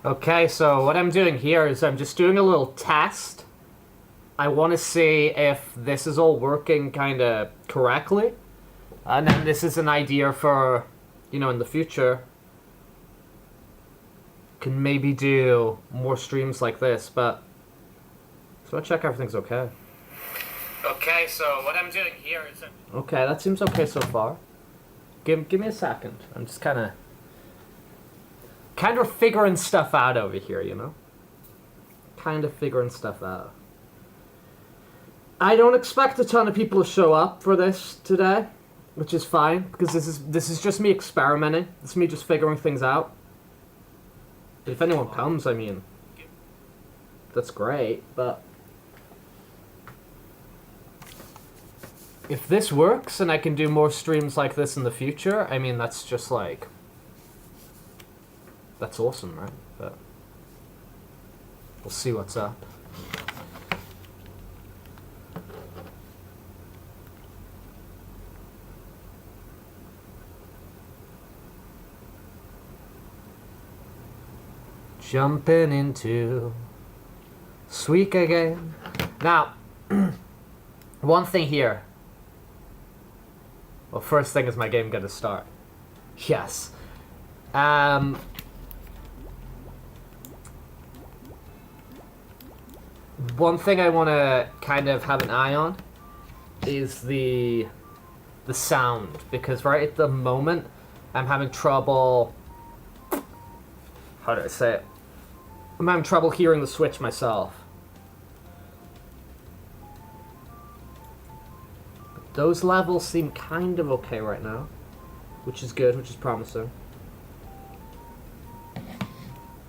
Okay, so what I'm doing here is I'm just doing a little test. I want to see if this is all working kind of correctly. And then this is an idea for, you know, in the future. Can maybe do more streams like this, but... So I'll check everything's okay. Okay, so what I'm doing here is... Okay, that seems okay so far. Give me a second. I'm just kind of figuring stuff out over here, you know? Kind of figuring stuff out. I don't expect a ton of people to show up for this today, which is fine, because this is just me experimenting. This is me just figuring things out. But if anyone comes, I mean, that's great, but... If this works and I can do more streams like this in the future, I mean, that's just like... That's awesome, right? But we'll see what's up. Jumping into Suika again. Now, one thing here. Well, first thing, is my game gonna start? Yes. One thing I want to kind of have an eye on is the sound, because right at the moment I'm having trouble. How do I say it? I'm having trouble hearing the Switch myself. But those levels seem kind of okay right now, which is good, which is promising.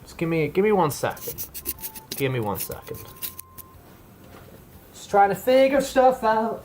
Just give me 1 second. Give me 1 second. Just trying to figure stuff out.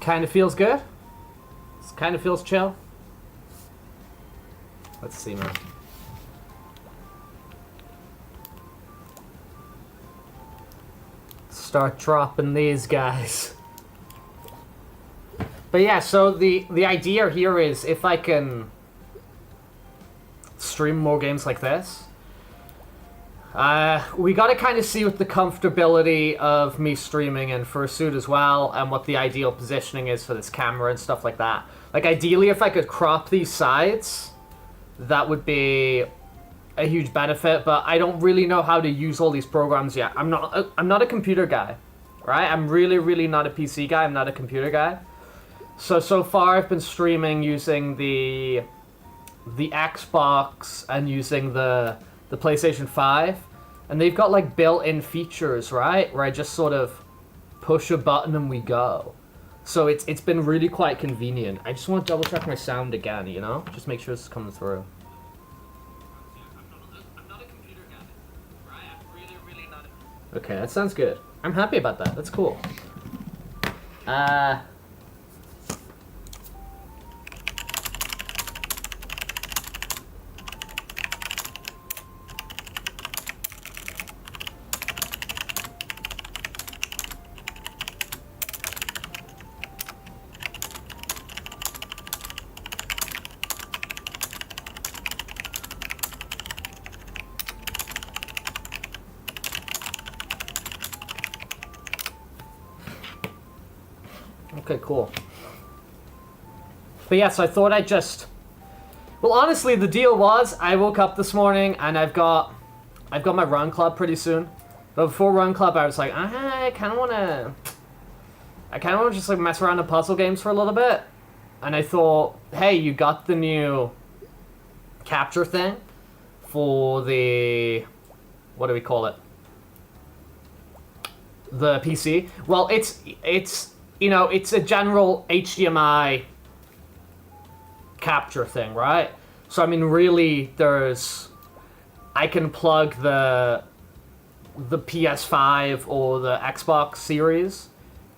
Kind of feels good. This kind of feels chill. Let's see, man. Start dropping these guys. But yeah, so the idea here is if I can stream more games like this, we gotta kind of see what the comfortability of me streaming in Fursuit as well, and what the ideal positioning is for this camera and stuff like that. Like, ideally, if I could crop these sides, that would be a huge benefit, but I don't really know how to use all these programs yet. I'm not a computer guy, right? I'm really not a PC guy. I'm not a computer guy. So far, I've been streaming using the Xbox and using the PlayStation 5, and they've got like built-in features, right, where I just sort of push a button and we go. So it's been really quite convenient. I just want to double check my sound again, you know, just make sure this is coming through. I'm not a computer guy, right? I'm really not. Okay, that sounds good. I'm happy about that. That's cool. Okay, cool. But yeah, so I thought I'd just... Well, honestly, the deal was I woke up this morning and I've got my run club pretty soon. But before run club, I was like, I kind of want to just like mess around in puzzle games for a little bit. And I thought, hey, you got the new capture thing for the... What do we call it? The PC. Well, it's you know, it's a general HDMI capture thing, right? So I mean, really, I can plug the PS5 or the Xbox Series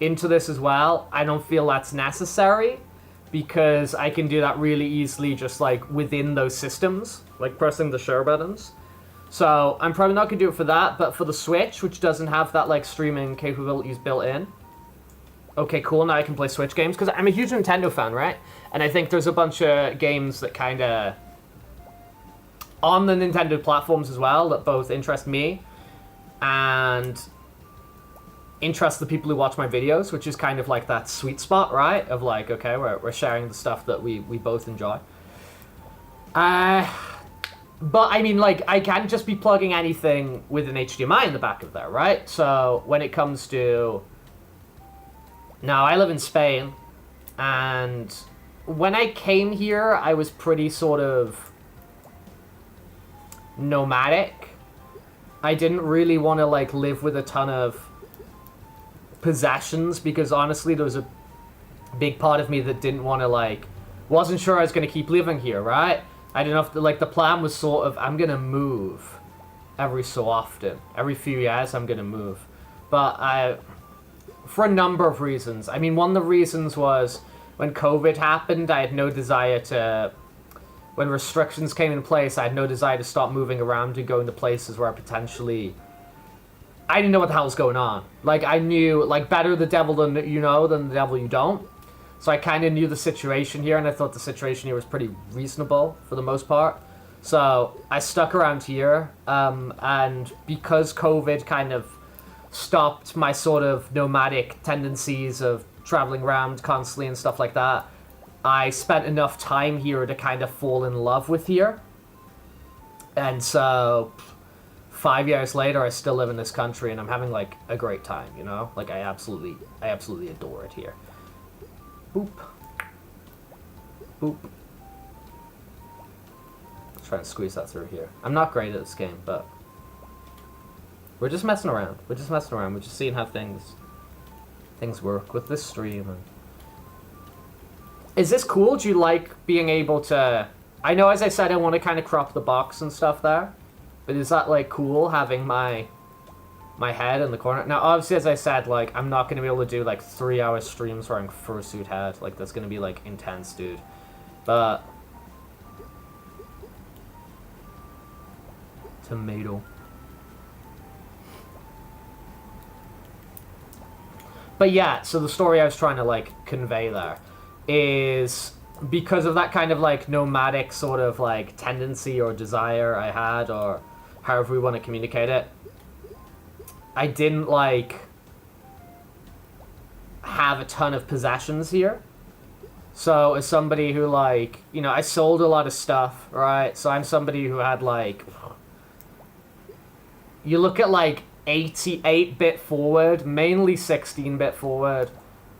into this as well. I don't feel that's necessary because I can do that really easily just like within those systems, like pressing the share buttons. So I'm probably not going to do it for that, but for the Switch, which doesn't have that like streaming capabilities built in. Okay, cool, now I can play Switch games, because I'm a huge Nintendo fan, right? And I think there's a bunch of games that kind of, on the Nintendo platforms as well, that both interest me and interest the people who watch my videos, which is kind of like that sweet spot, right? Of like, okay, we're sharing the stuff that we both enjoy. But I mean, like, I can't just be plugging anything with an HDMI in the back of there, right? So when it comes to... Now, I live in Spain, and when I came here, I was pretty sort of nomadic. I didn't really want to, like, live with a ton of possessions, because honestly, there was a big part of me that didn't want to, like, wasn't sure I was going to keep living here, right? I didn't know if, like, the plan was sort of, I'm going to move every so often. Every few years, I'm going to move. But for a number of reasons. I mean, one of the reasons was when COVID happened, I had no desire to... When restrictions came in place, I had no desire to start moving around and going to places where I potentially... I didn't know what the hell was going on. Like, I knew, like, better the devil than you know than the devil you don't. So I kind of knew the situation here, and I thought the situation here was pretty reasonable for the most part. So I stuck around here, and because COVID kind of stopped my sort of nomadic tendencies of traveling around constantly and stuff like that, I spent enough time here to kind of fall in love with here. And so 5 years later, I still live in this country, and I'm having like a great time, you know? Like, I absolutely adore it here. Boop. Boop. Let's try and squeeze that through here. I'm not great at this game, but we're just messing around. We're just seeing how things work with this stream. And is this cool? Do you like being able to... I know, as I said, I want to kind of crop the box and stuff there, but is that, like, cool, having my head in the corner? Now, obviously, as I said, like, I'm not going to be able to do, like, 3-hour streams wearing fursuit head. Like, that's going to be, like, intense, dude. But... Tomato. But yeah, so the story I was trying to, like, convey there is because of that kind of, like, nomadic sort of, like, tendency or desire I had, or however we want to communicate it, I didn't, like, have a ton of possessions here. So as somebody who, like, you know, I sold a lot of stuff, right? So I'm somebody who had, like, you look at, like, 88-bit forward, mainly 16-bit forward.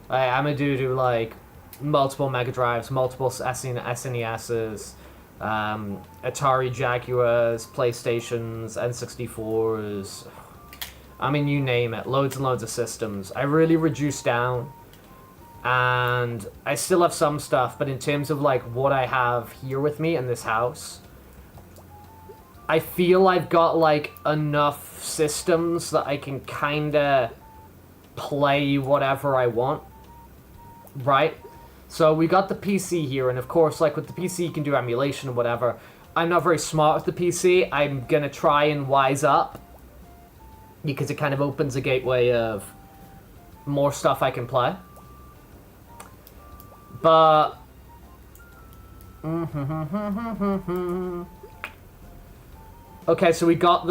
I'm a dude who, like, multiple Mega Drives, multiple SNESs, Atari Jaguars, PlayStations, N64s. I mean, you name it. Loads and loads of systems. I really reduced down. And I still have some stuff, but in terms of, like, what I have here with me in this house, I feel I've got, like, enough systems that I can kinda play whatever I want, right? So we got the PC here, and of course, like, with the PC you can do emulation and whatever. I'm not very smart with the PC. I'm gonna try and wise up, because it kind of opens a gateway of more stuff I can play. But... Okay, so we've got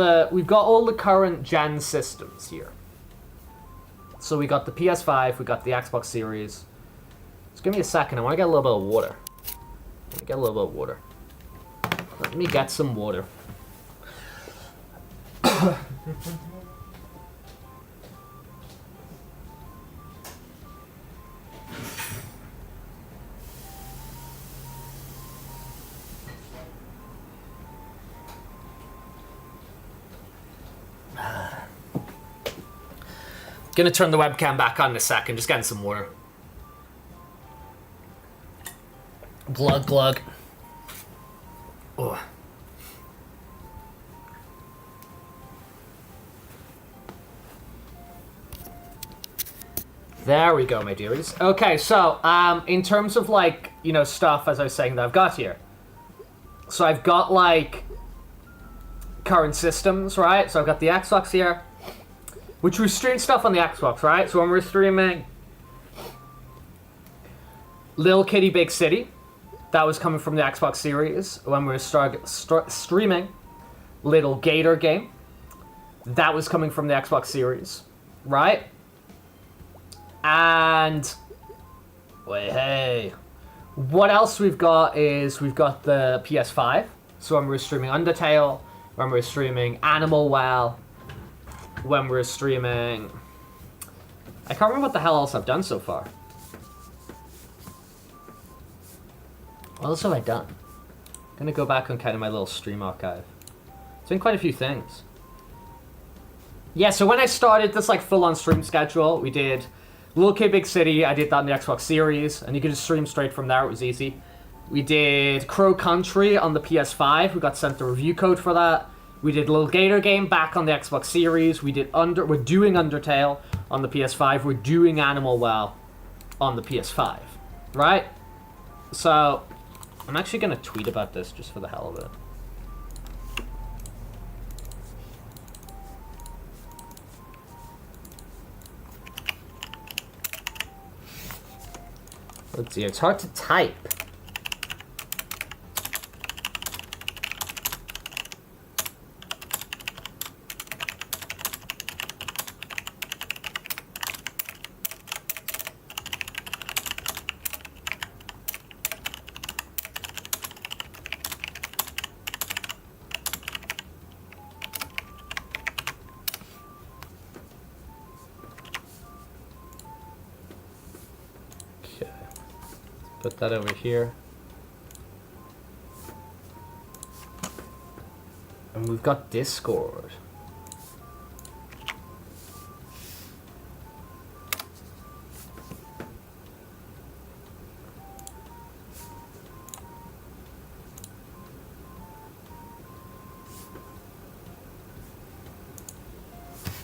all the current gen systems here. So we got the PS5, we got the Xbox Series. Just give me a second, I want to get a little bit of water. Let me get some water. Gonna turn the webcam back on in a second. Just getting some water. Glug, glug. Oh. There we go, my dearies. Okay, so, in terms of, like, you know, stuff, as I was saying, that I've got here. So I've got, like, current systems, right? So I've got the Xbox here, which we stream stuff on the Xbox, right? So when we're streaming Lil Kitty Big City, that was coming from the Xbox Series. When we were streaming Little Gator Game, that was coming from the Xbox Series, right? And wait, hey, what else we've got is we've got the PS5. So when we're streaming Undertale, when we're streaming Animal Well, when we're streaming, I can't remember what the hell else I've done so far. What else have I done? I'm gonna go back on kind of my little stream archive. It's been quite a few things. Yeah, so when I started this like full-on stream schedule, we did Little Kid Big City. I did that on the Xbox Series, and you could just stream straight from there. It was easy. We did Crow Country on the PS5. We got sent the review code for that. We did Little Gator Game back on the Xbox Series. We're doing Undertale on the PS5. We're doing Animal Well on the PS5, right? So I'm actually gonna tweet about this just for the hell of it. Let's see, it's hard to type. Put that over here. And we've got Discord.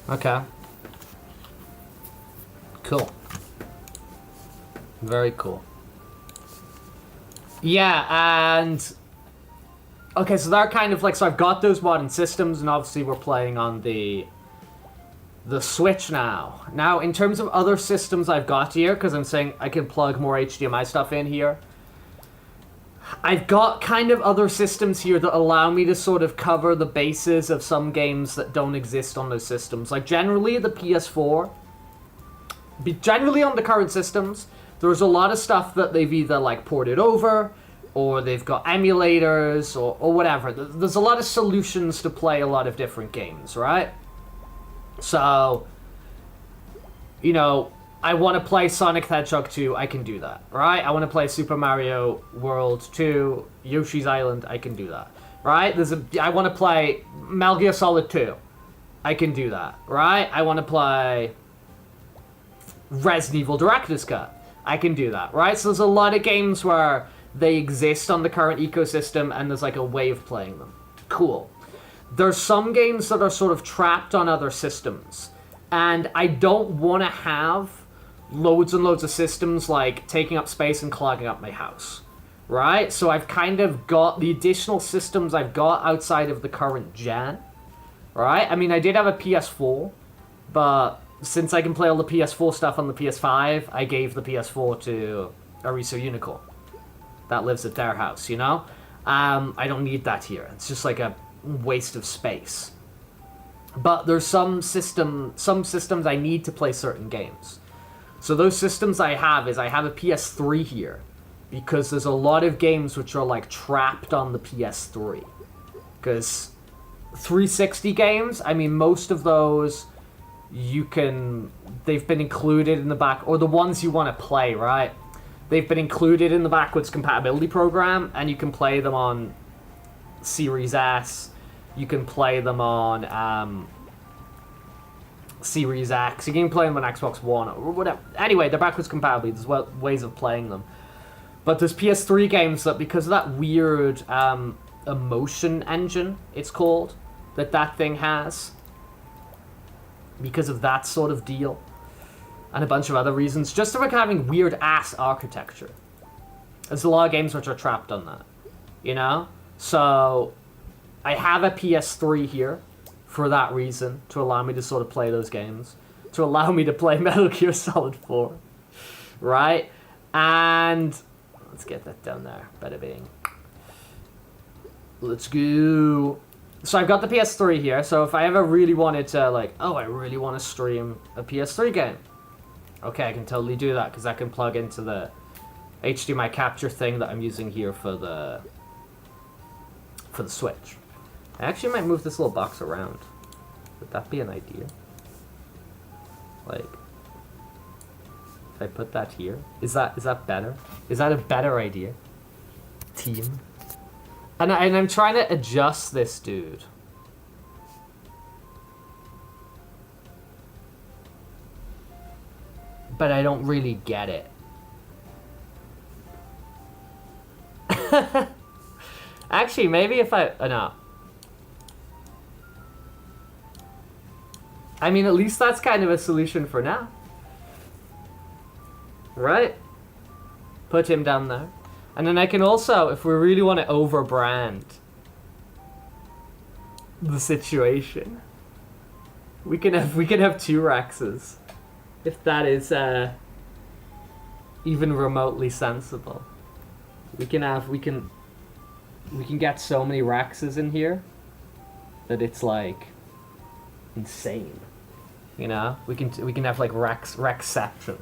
Okay. Cool. Very cool. Yeah, and okay, so they're kind of like, so I've got those modern systems, and obviously we're playing on the Switch now. Now, in terms of other systems I've got here, because I'm saying I can plug more HDMI stuff in here, I've got kind of other systems here that allow me to sort of cover the bases of some games that don't exist on those systems. Like, generally, the PS4, generally on the current systems, there's a lot of stuff that they've either, like, ported over, or they've got emulators, or whatever. There's a lot of solutions to play a lot of different games, right? So, you know, I want to play Sonic the Hedgehog 2, I can do that, right? I want to play Super Mario World 2, Yoshi's Island, I can do that, right? I want to play Metal Gear Solid 2, I can do that, right? I want to play Resident Evil Director's Cut, I can do that, right? So there's a lot of games where they exist on the current ecosystem and there's like a way of playing them. Cool. There's some games that are sort of trapped on other systems, and I don't want to have loads and loads of systems like taking up space and clogging up my house, right? So I've kind of got the additional systems I've got outside of the current gen, right? I mean, I did have a PS4, but since I can play all the PS4 stuff on the PS5, I gave the PS4 to Ariso Unicorn. That lives at their house, you know? I don't need that here. It's just like a waste of space. But there's some systems I need to play certain games. So those systems I have is I have a PS3 here, because there's a lot of games which are like trapped on the PS3. Because 360 games, I mean, most of those they've been included in the back, or the ones you want to play, right? They've been included in the backwards compatibility program, and you can play them on Series S, you can play them on Series X. You can play them on Xbox One or whatever. Anyway, they're backwards compatible. There's ways of playing them. But there's PS3 games that, because of that weird emotion engine, it's called, that thing has, because of that sort of deal, and a bunch of other reasons, just for having weird ass architecture. There's a lot of games which are trapped on that, you know? So I have a PS3 here for that reason, to allow me to sort of play those games, to allow me to play Metal Gear Solid 4, right? And let's get that down there, bada bing. Let's go. So I've got the PS3 here, so if I ever really wanted to, like, oh, I really want to stream a PS3 game, okay, I can totally do that, because I can plug into the HDMI capture thing that I'm using here for the Switch. I actually might move this little box around. Would that be an idea? Like, if I put that here, is that better? Is that a better idea? Team. And I'm trying to adjust this dude. But I don't really get it. Actually, maybe if I... no. I mean, at least that's kind of a solution for now. Right? Put him down there. And then I can also, if we really want to overbrand the situation, we can have 2 Rexes, if that is even remotely sensible. We can get so many Rexes in here that it's like insane. You know, we can have like Rexception,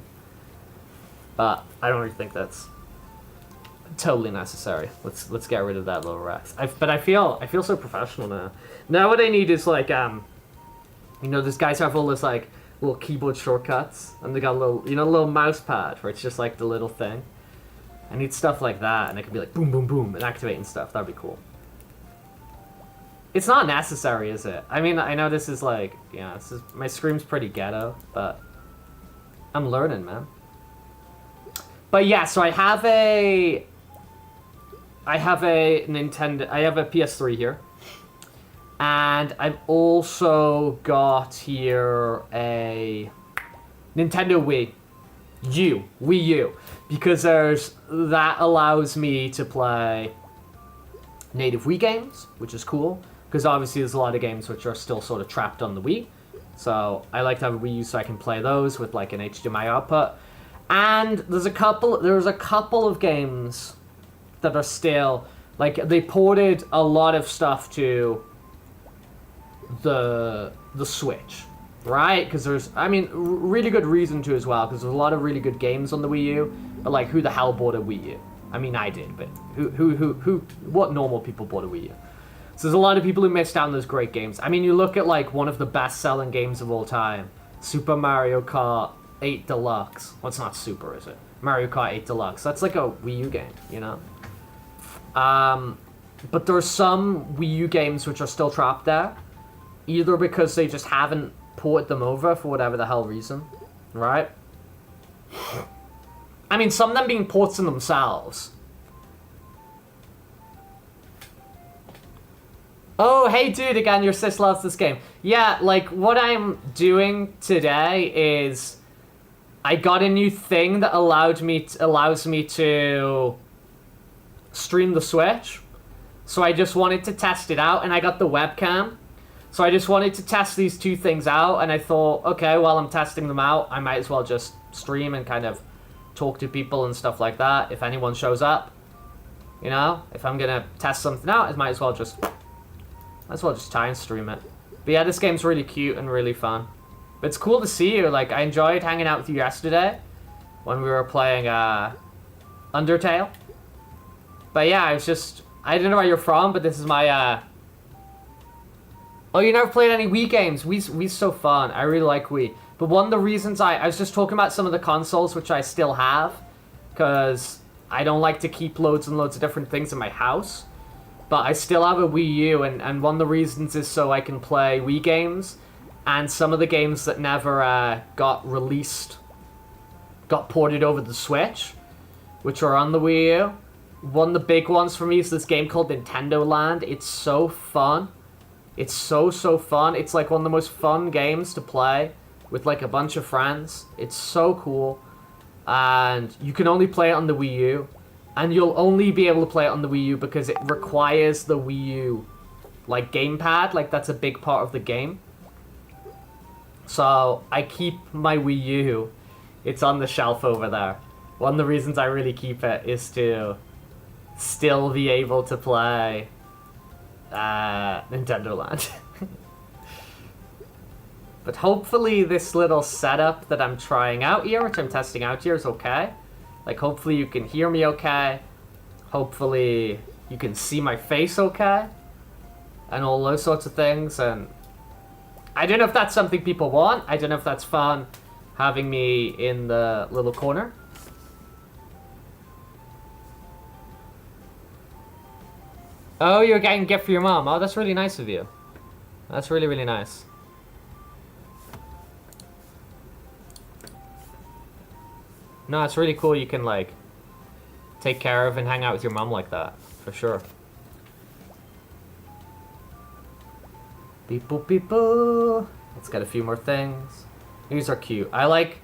but I don't really think that's totally necessary. Let's get rid of that little Rex. But I feel so professional now. Now what I need is like you know, these guys have all this like little keyboard shortcuts, and they got a little, you know, little mouse pad where it's just like the little thing. I need stuff like that, and it could be like boom, boom, boom, and activating stuff. That'd be cool. It's not necessary, is it? I mean, I know this is like, yeah, my scream's pretty ghetto, but I'm learning, man. But yeah, so I have a PS3 here, and I've also got here a Nintendo Wii U, because that allows me to play native Wii games, which is cool, because obviously there's a lot of games which are still sort of trapped on the Wii, so I like to have a Wii U so I can play those with like an HDMI output. And there's a couple of games that are still, like, they ported a lot of stuff to the Switch, right? Because there's, I mean, really good reason to as well, because there's a lot of really good games on the Wii U, but like, who the hell bought a Wii U? I mean, I did, but what normal people bought a Wii U? So there's a lot of people who missed out on those great games. I mean, you look at like one of the best-selling games of all time, Super Mario Kart 8 Deluxe. Well, it's not Super, is it? Mario Kart 8 Deluxe. That's like a Wii U game, you know? But there's some Wii U games which are still trapped there, either because they just haven't ported them over for whatever the hell reason, right? I mean, some of them being ports in themselves. Oh, hey dude, again, your sis loves this game. Yeah, like, what I'm doing today is I got a new thing that allows me to stream the Switch. So I just wanted to test it out, and I got the webcam. So I just wanted to test these 2 things out, and I thought, okay, while I'm testing them out, I might as well just stream and kind of talk to people and stuff like that if anyone shows up. You know, if I'm gonna test something out, I might as well just try and stream it. But yeah, this game's really cute and really fun. But it's cool to see you. Like, I enjoyed hanging out with you yesterday when we were playing Undertale. But yeah, I didn't know where you're from, but this is my Oh, you never played any Wii games? Wii's so fun. I really like Wii. But one of the reasons I was just talking about some of the consoles which I still have, because I don't like to keep loads and loads of different things in my house. But I still have a Wii U, and one of the reasons is so I can play Wii games and some of the games that never got released got ported over the Switch, which are on the Wii U. One of the big ones for me is this game called Nintendo Land. It's so fun. It's so fun. It's like one of the most fun games to play with like a bunch of friends. It's so cool. And you can only play it on the Wii U. And you'll only be able to play it on the Wii U because it requires the Wii U like gamepad. Like that's a big part of the game. So I keep my Wii U. It's on the shelf over there. One of the reasons I really keep it is to still be able to play Nintendo Land. But hopefully this little setup that I'm trying out here, which I'm testing out here, is okay. Like, hopefully you can hear me okay. Hopefully you can see my face okay. And all those sorts of things. And I don't know if that's something people want. I don't know if that's fun, having me in the little corner. Oh, you're getting a gift for your mom. Oh, that's really nice of you. That's really, really nice. No, it's really cool you can, like, take care of and hang out with your mom like that. For sure. Beep boop beep boo. Let's get a few more things. These are cute. I like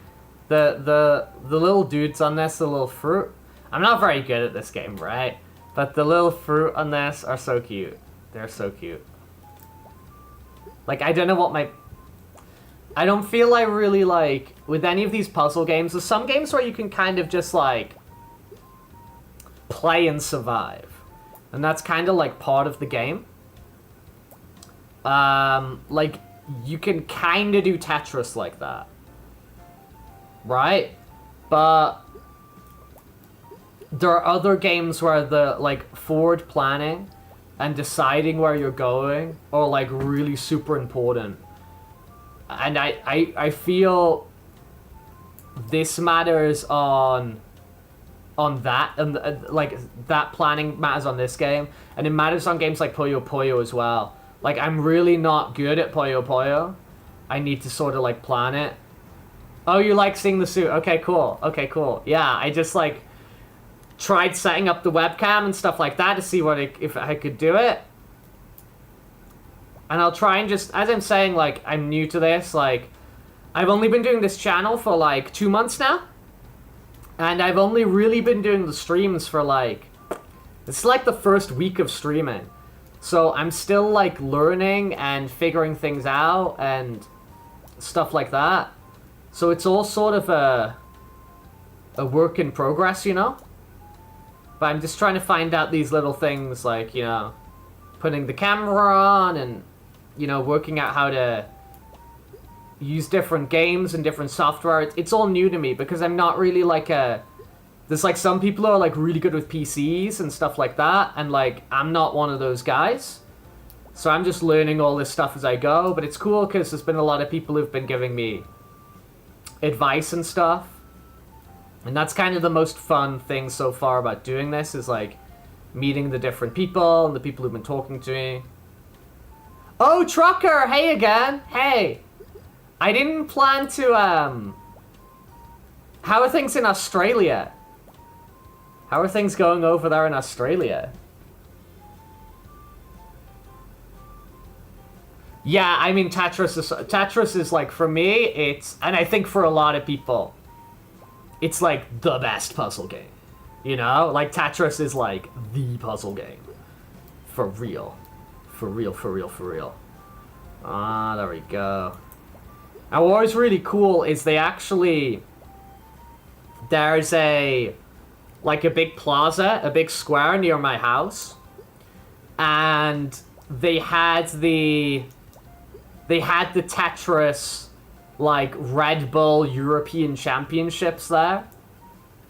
the little dudes on this, the little fruit. I'm not very good at this game, right? But the little fruit on this are so cute. They're so cute. Like, I don't know what my... I don't feel I really, like, with any of these puzzle games, there's some games where you can kind of just, like, play and survive. And that's kind of, like, part of the game. Like, you can kind of do Tetris like that. Right? But there are other games where the, like, forward planning and deciding where you're going are, like, really super important. And I feel this matters on that, and like, that planning matters on this game, and it matters on games like Puyo Puyo as well. Like, I'm really not good at Puyo Puyo. I need to sort of, like, plan it. Oh, you like seeing the suit. Okay, cool. Okay, cool. Yeah, I just, like, tried setting up the webcam and stuff like that to see what if I could do it. And I'll try and just, as I'm saying, like, I'm new to this, like, I've only been doing this channel for, like, 2 months now. And I've only really been doing the streams for, like, it's like the first week of streaming. So I'm still, like, learning and figuring things out and stuff like that. So it's all sort of a work in progress, you know? But I'm just trying to find out these little things, like, you know, putting the camera on and, you know, working out how to use different games and different software. It's all new to me because I'm not really like there's like some people who are like really good with PCs and stuff like that, and like I'm not one of those guys. So I'm just learning all this stuff as I go, but it's cool because there's been a lot of people who've been giving me advice and stuff. And that's kind of the most fun thing so far about doing this, is like meeting the different people and the people who've been talking to me. Oh, Trucker! Hey again! Hey! I didn't plan to, How are things in Australia? How are things going over there in Australia? Yeah, I mean, Tetris is like, for me, it's, and I think for a lot of people, it's like the best puzzle game. You know? Like, Tetris is like the puzzle game. For real. For real, for real, for real. Ah, there we go. And what was really cool is they actually... There's like a big plaza, a big square near my house. And they had the Tetris, like, Red Bull European Championships there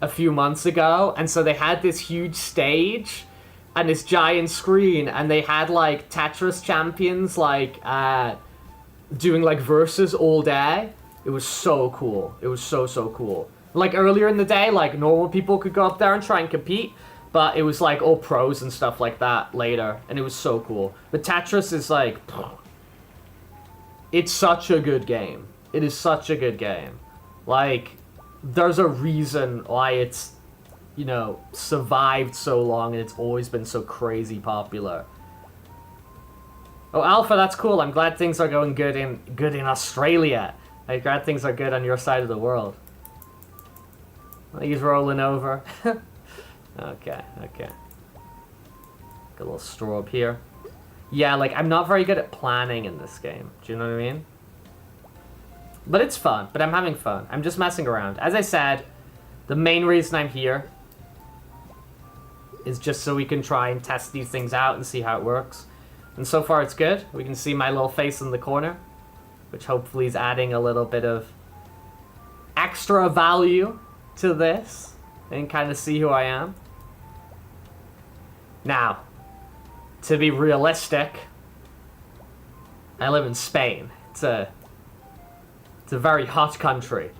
a few months ago. And so they had this huge stage and this giant screen, and they had, like, Tetris champions, like, doing, like, verses all day. It was so cool. It was so, so cool. Like, earlier in the day, like, normal people could go up there and try and compete, but it was, like, all pros and stuff like that later, and it was so cool. But Tetris is, like... It's such a good game. It is such a good game. Like, there's a reason why it's, you know, survived so long and it's always been so crazy popular. Oh, Alpha, that's cool. I'm glad things are going good in Australia. I'm glad things are good on your side of the world. He's rolling over. Okay. Got a little straw up here. Yeah, like, I'm not very good at planning in this game. Do you know what I mean? But it's fun. But I'm having fun. I'm just messing around. As I said, the main reason I'm here is just so we can try and test these things out and see how it works. And so far it's good. We can see my little face in the corner, which hopefully is adding a little bit of extra value to this and kind of see who I am. Now, to be realistic, I live in Spain. It's a very hot country.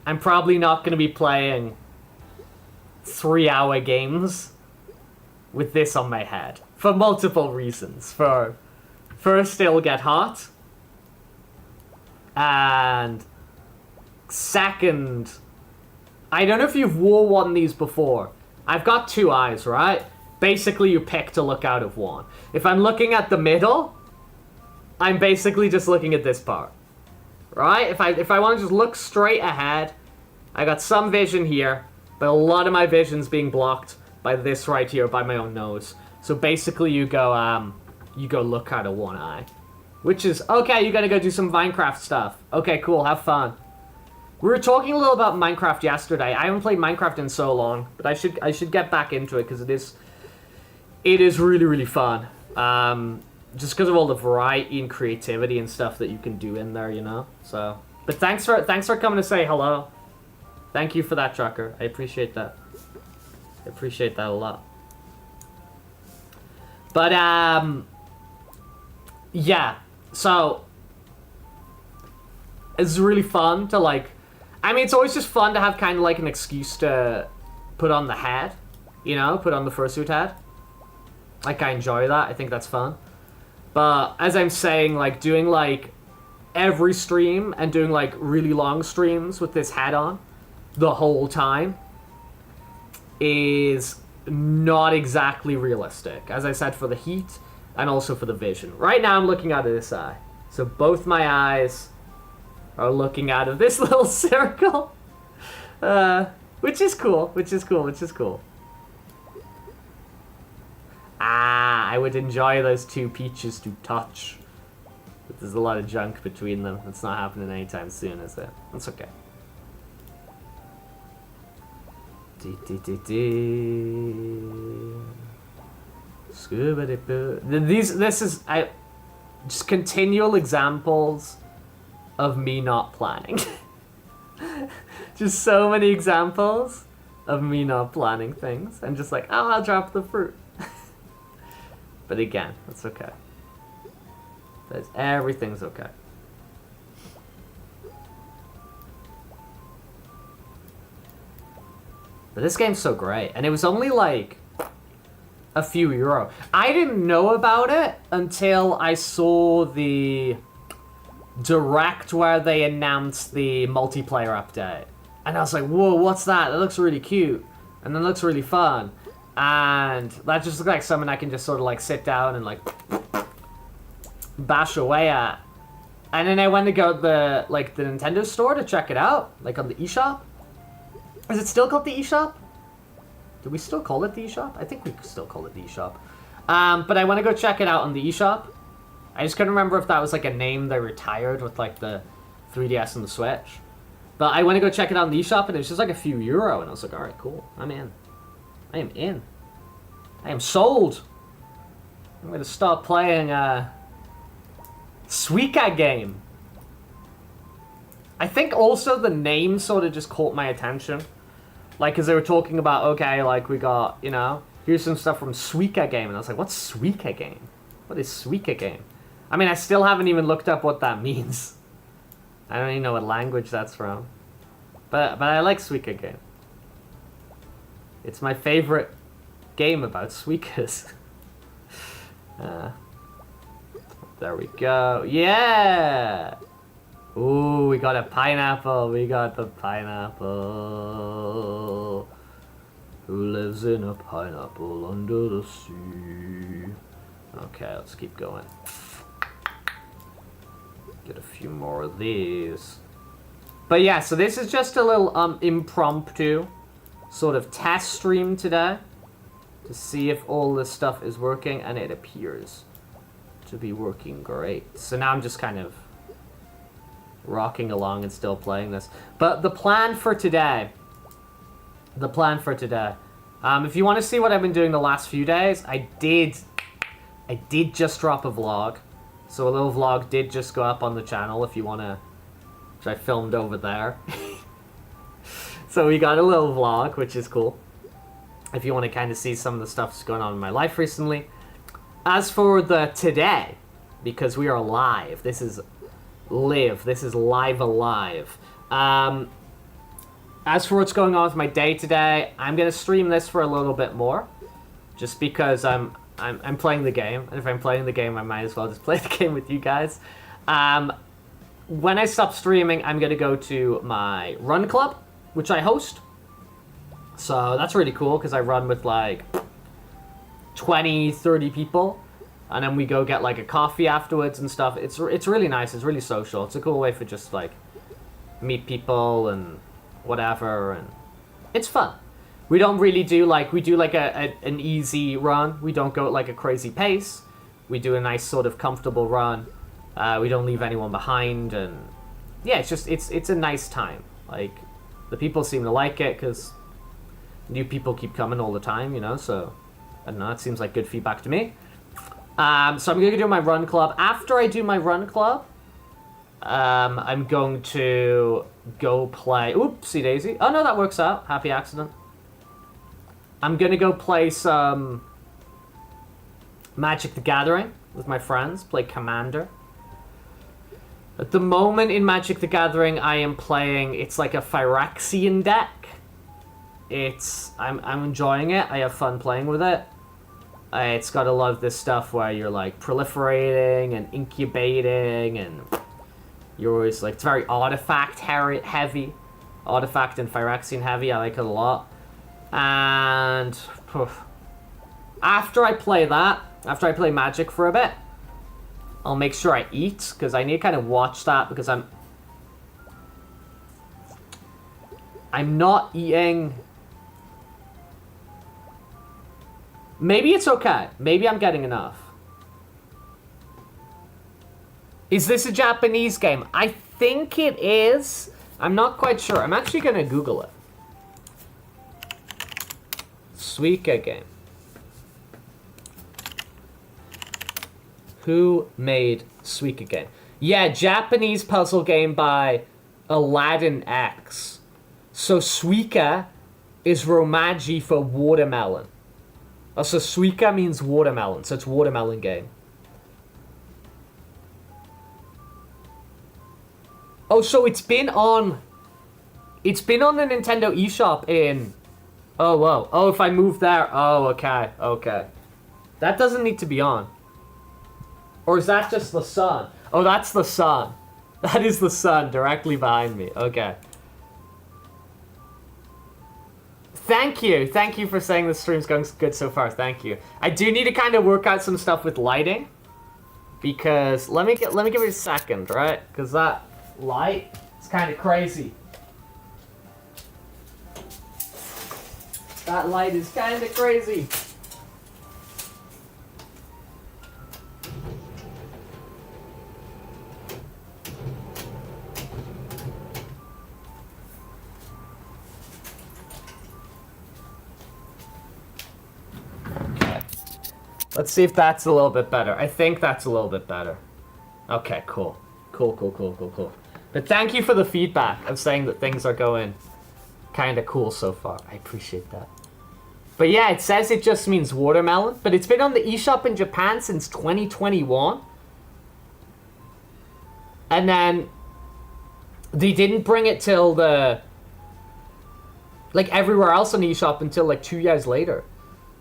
I'm probably not going to be playing 3-hour games with this on my head for multiple reasons. First, it'll get hot, and second, I don't know if you've wore one of these before. I've got 2 eyes, right? Basically, you pick to look out of one. If I'm looking at the middle, I'm basically just looking at this part, right? If I want to just look straight ahead, I got some vision here, but a lot of my vision's being blocked by this right here, by my own nose. So basically, you go look out of one eye, which is okay. You gotta go do some Minecraft stuff. Okay, cool. Have fun. We were talking a little about Minecraft yesterday. I haven't played Minecraft in so long, but I should get back into it because it is really, really fun. Just because of all the variety and creativity and stuff that you can do in there, you know. So, but thanks for coming to say hello. Thank you for that, Trucker. I appreciate that. I appreciate that a lot. But yeah. So it's really fun to like. I mean, it's always just fun to have kind of like an excuse to put on the hat, you know, put on the fursuit hat. Like, I enjoy that. I think that's fun. But as I'm saying, like, doing like every stream and doing like really long streams with this hat on the whole time is not exactly realistic. As I said, for the heat and also for the vision. Right now I'm looking out of this eye. So both my eyes are looking out of this little circle. Which is cool. Ah, I would enjoy those 2 peaches to touch. But there's a lot of junk between them. It's not happening anytime soon, is it? That's okay. This is just continual examples of me not planning. Just so many examples of me not planning things. I'm just like, oh, I'll drop the fruit. But again, that's okay. Everything's okay. But this game's so great. And it was only like a few euro. I didn't know about it until I saw the direct where they announced the multiplayer update. And I was like, whoa, what's that? That looks really cute. And it looks really fun. And that just looked like something I can just sort of like sit down and like bash away at. And then I went to go to the Nintendo store to check it out, like on the eShop. Is it still called the eShop? Do we still call it the eShop? I think we still call it the eShop. But I want to go check it out on the eShop. I just couldn't remember if that was like a name they retired with like the 3DS and the Switch. But I went to go check it out on the eShop and it was just like a few euro. And I was like, alright, cool. I'm in. I am in. I am sold. I'm going to start playing a Suika game. I think also the name sort of just caught my attention. Like, because they were talking about, okay, like, we got, you know, here's some stuff from Suika game. And I was like, what's Suika game? What is Suika game? I mean, I still haven't even looked up what that means. I don't even know what language that's from. But I like Suika game. It's my favorite game about Suikas. There we go. Yeah! Ooh, we got a pineapple. We got the pineapple. Who lives in a pineapple under the sea? Okay, let's keep going. Get a few more of these. But yeah, so this is just a little impromptu sort of test stream today to see if all this stuff is working, and it appears to be working great. So now I'm just kind of rocking along and still playing this. But the plan for today, if you want to see what I've been doing the last few days, I did just drop a vlog. So a little vlog did just go up on the channel if you want to, which I filmed over there. So we got a little vlog, which is cool. If you want to kind of see some of the stuff that's going on in my life recently. As for the today, because we are live, this is live alive. As for what's going on with my day today, I'm gonna stream this for a little bit more, just because I'm playing the game, and if I'm playing the game, I might as well just play the game with you guys. When I stop streaming, I'm gonna go to my run club, which I host. So that's really cool, because I run with like 20, 30 people, and then we go get like a coffee afterwards and stuff. It's really nice. It's really social. It's a cool way for just like meet people and whatever, and it's fun. We don't really do like, we do like an easy run. We don't go at like a crazy pace. We do a nice sort of comfortable run. We don't leave anyone behind, and yeah, it's a nice time. Like, the people seem to like it because new people keep coming all the time, you know, so I don't know, it seems like good feedback to me. So I'm going to do my run club. After I do my run club, I'm going to go play... Oopsie daisy. Oh, no, that works out. Happy accident. I'm going to go play some Magic the Gathering with my friends. Play Commander. At the moment in Magic the Gathering, I am playing... It's like a Phyrexian deck. I'm enjoying it. I have fun playing with it. It's got a lot of this stuff where you're like proliferating and incubating, and you're always like, it's very artifact heavy. Artifact and Phyrexian heavy. I like it a lot. And after I play that, after I play Magic for a bit, I'll make sure I eat, because I need to kind of watch that, because I'm not eating. Maybe it's okay. Maybe I'm getting enough. Is this a Japanese game? I think it is. I'm not quite sure. I'm actually going to Google it. Suika game. Who made Suika game? Yeah, Japanese puzzle game by Aladdin X. So Suika is Romaji for watermelon. Oh, so Suika means watermelon, so it's watermelon game. Oh, so it's been on the Nintendo eShop in... Oh, whoa. Oh, if I move there... Oh, okay, okay. That doesn't need to be on. Or is that just the sun? Oh, that's the sun. That is the sun directly behind me. Okay. Thank you. Thank you for saying the stream's going good so far. Thank you. I do need to kind of work out some stuff with lighting. Because, let me give it a second, right? Because that light is kind of crazy. That light is kind of crazy. Let's see if that's a little bit better. I think that's a little bit better. Okay, cool. Cool. But thank you for the feedback of saying that things are going kind of cool so far. I appreciate that. But yeah, it says it just means watermelon. But it's been on the eShop in Japan since 2021. And then they didn't bring it till the... like everywhere else on eShop until like 2 years later.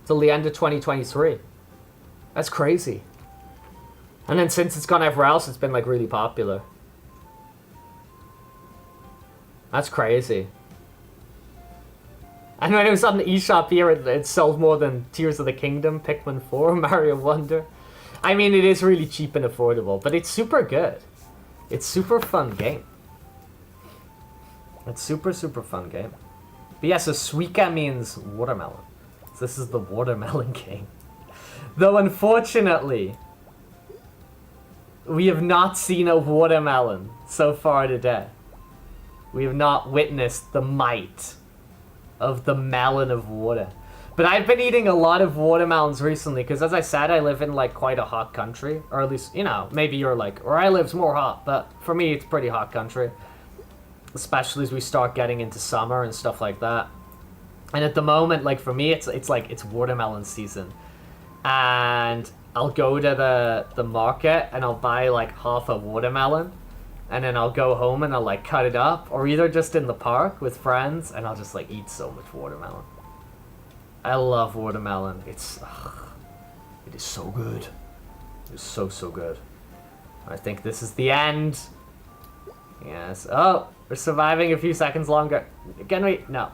Till the end of 2023. That's crazy. And then since it's gone everywhere else, it's been like really popular. That's crazy. And when it was on the eShop here, it sold more than Tears of the Kingdom, Pikmin 4, Mario Wonder. I mean, it is really cheap and affordable, but it's super good. It's super fun game. It's super fun game. But yeah, so Suika means watermelon. So this is the watermelon game. Though unfortunately, we have not seen a watermelon so far today. We have not witnessed the might of the melon of water. But I've been eating a lot of watermelons recently because, as I said, I live in like quite a hot country. Or at least, you know, maybe you're like, where I live's more hot, but for me it's pretty hot country. Especially as we start getting into summer and stuff like that. And at the moment, like for me, it's watermelon season. And I'll go to the market and I'll buy like half a watermelon. And then I'll go home and I'll like cut it up. Or either just in the park with friends and I'll just like eat so much watermelon. I love watermelon. It is so good. It is so good. I think this is the end. Yes. Oh, we're surviving a few seconds longer. Can we? No.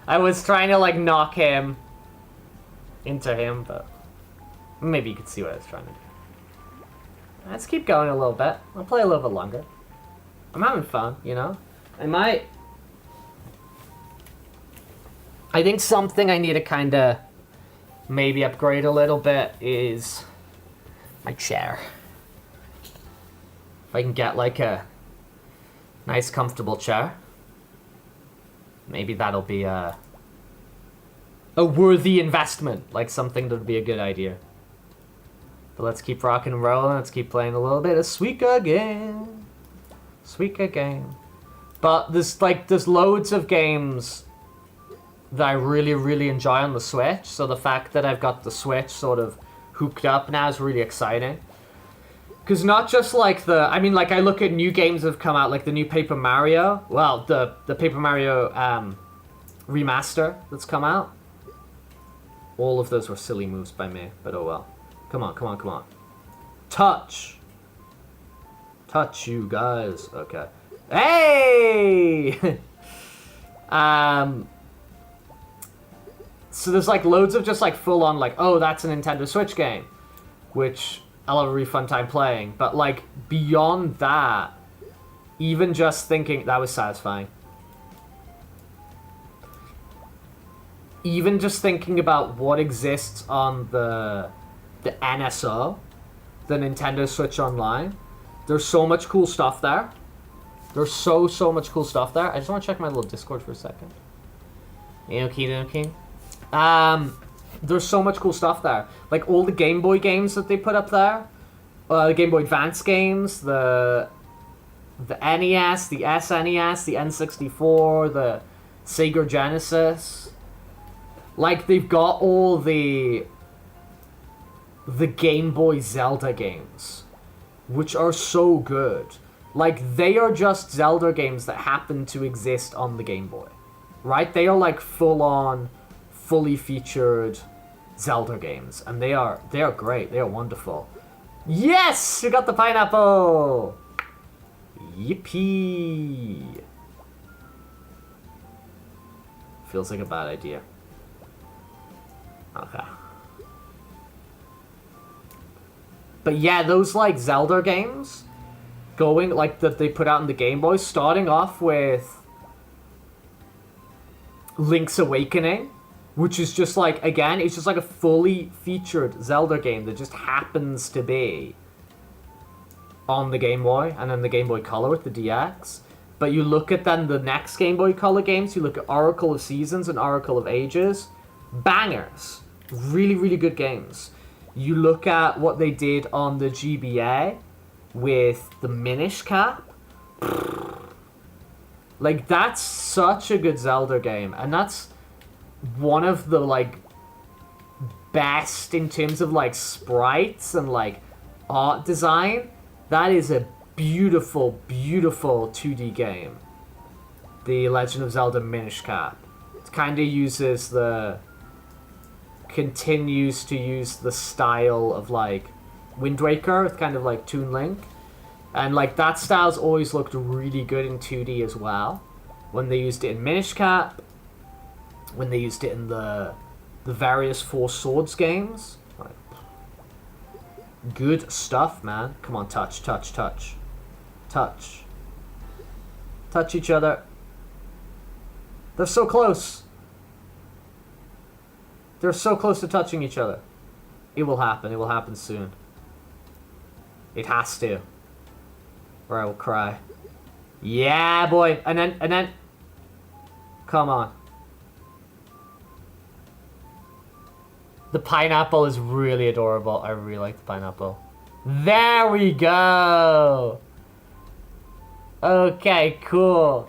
I was trying to like knock him into him, but maybe you could see what I was trying to do. Let's keep going a little bit. I'll play a little bit longer. I'm having fun, you know? I think something I need to kind of maybe upgrade a little bit is my chair. If I can get like a nice comfortable chair, maybe that'll be a worthy investment, like something that would be a good idea. But let's keep rocking and rolling. Let's keep playing a little bit of Suika game. Suika game. But there's loads of games that I really enjoy on the Switch. So the fact that I've got the Switch sort of hooked up now is really exciting. Because not just like I look at new games that have come out, like the new Paper Mario. Well, the Paper Mario remaster that's come out. All of those were silly moves by me, but oh well. Come on. Touch, you guys. Okay. Hey! So there's like loads of just like full on like, oh, that's a Nintendo Switch game, which I'll have a really fun time playing. But like beyond that, even just thinking, that was satisfying. Even just thinking about what exists on the NSO, the Nintendo Switch Online, there's so much cool stuff there. There's so much cool stuff there. I just want to check my little Discord for a second. Okay. There's so much cool stuff there. Like all the Game Boy games that they put up there, the Game Boy Advance games, the NES, the SNES, the N64, the Sega Genesis. Like they've got all the Game Boy Zelda games, which are so good. Like they are just Zelda games that happen to exist on the Game Boy, right? They are like full-on, fully featured Zelda games, and they are great. They are wonderful. Yes, we got the pineapple. Yippee! Feels like a bad idea. Okay. But yeah, those like Zelda games, going like that they put out in the Game Boy, starting off with Link's Awakening, which is just like, again, it's just like a fully featured Zelda game that just happens to be on the Game Boy, and then the Game Boy Color with the DX. But you look at then the next Game Boy Color games, you look at Oracle of Seasons and Oracle of Ages, bangers. Really good games. You look at what they did on the GBA with the Minish Cap. Like, that's such a good Zelda game. And that's one of the, like, best in terms of, like, sprites and, like, art design. That is a beautiful 2D game. The Legend of Zelda Minish Cap. It kind of continues to use the style of, like, Wind Waker with kind of like Toon Link. And like that style's always looked really good in 2D as well. When they used it in Minish Cap, when they used it in the various Four Swords games. Like, good stuff, man. Come on, touch, touch, touch. Touch. Touch each other. They're so close. They're so close to touching each other. It will happen. It will happen soon. It has to. Or I will cry. Yeah, boy. And then... Come on. The pineapple is really adorable. I really like the pineapple. There we go! Okay, cool.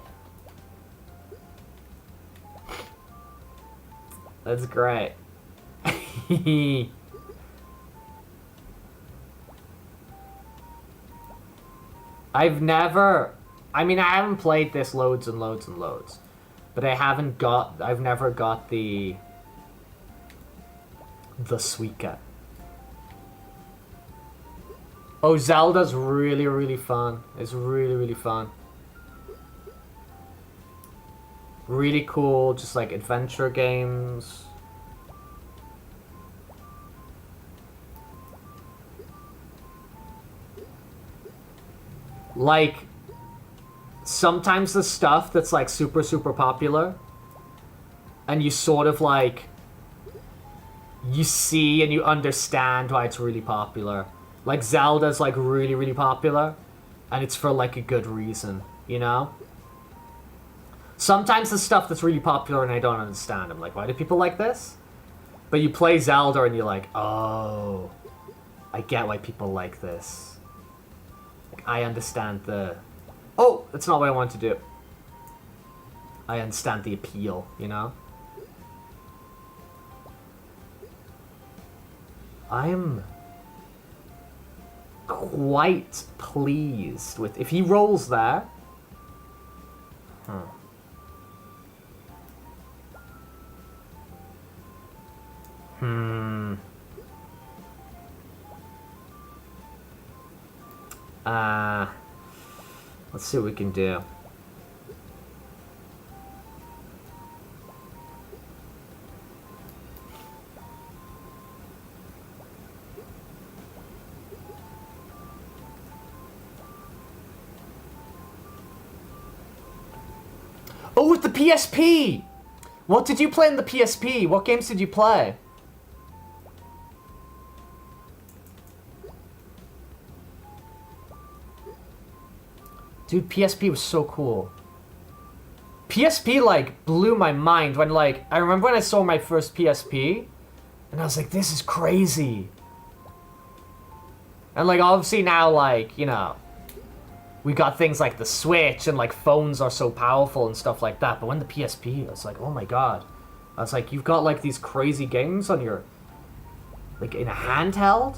That's great. I've never... I mean, I haven't played this loads and loads and loads. But I've never got the Suika. Oh, Zelda's really, really fun. It's really, really fun. Really cool, just like adventure games. Like, sometimes the stuff that's like super, super popular, and you sort of like, you see and you understand why it's really popular. Like Zelda's like really, really popular, and it's for like a good reason, you know? Sometimes the stuff that's really popular and I don't understand, I'm like, why do people like this? But you play Zelda and you're like, oh, I get why people like this. Like, I understand the... Oh, that's not what I want to do. I understand the appeal, you know? I'm quite pleased with... If he rolls there... Let's see what we can do. Oh, with the PSP! What did you play in the PSP? What games did you play? Dude, PSP was so cool. PSP, like, blew my mind when, like... I remember when I saw my first PSP, and I was like, this is crazy. And, like, obviously now, like, you know... We got things like the Switch, and, like, phones are so powerful and stuff like that. But when the PSP, I was like, oh my god. I was like, you've got, like, these crazy games on your... Like, in a handheld?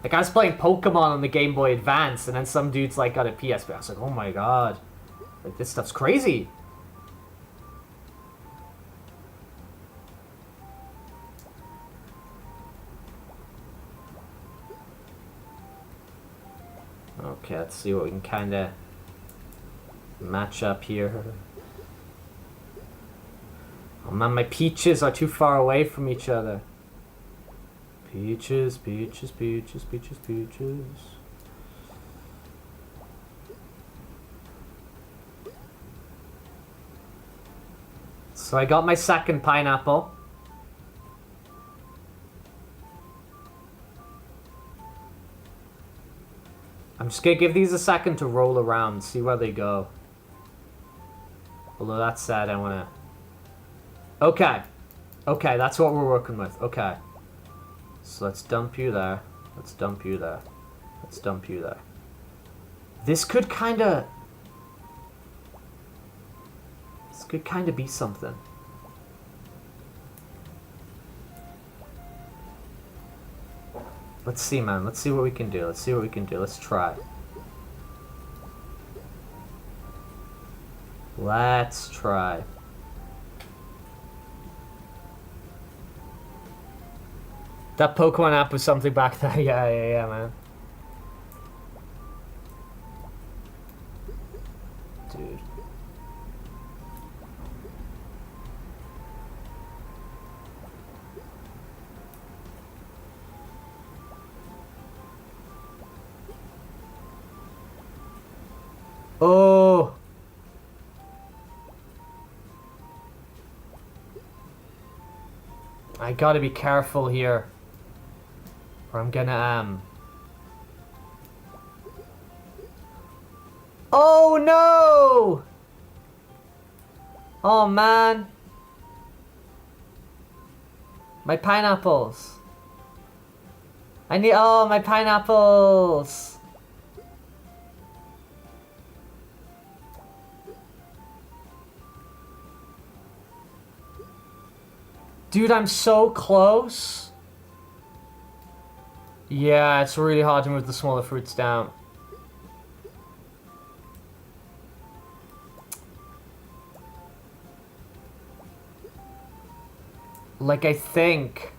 Like, I was playing Pokemon on the Game Boy Advance, and then some dude's, like, got a PSP. I was like, oh my god. Like, this stuff's crazy. Okay, let's see what we can kind of match up here. Oh man, my peaches are too far away from each other. Peaches, peaches, peaches, peaches, peaches. So I got my second pineapple. I'm just gonna give these a second to roll around, see where they go. Although that said, I wanna... Okay. Okay, that's what we're working with. Okay. So let's dump you there. Let's dump you there. Let's dump you there. This could kinda... This could kinda be something. Let's see, man. Let's see what we can do. Let's see what we can do. Let's try. Let's try. That Pokemon app was something back then. Yeah, man. Dude. Oh. I gotta be careful here. Or I'm gonna, Oh no! Oh man. My pineapples. I need, oh, my pineapples. Dude, I'm so close. Yeah, it's really hard to move the smaller fruits down. Like, I think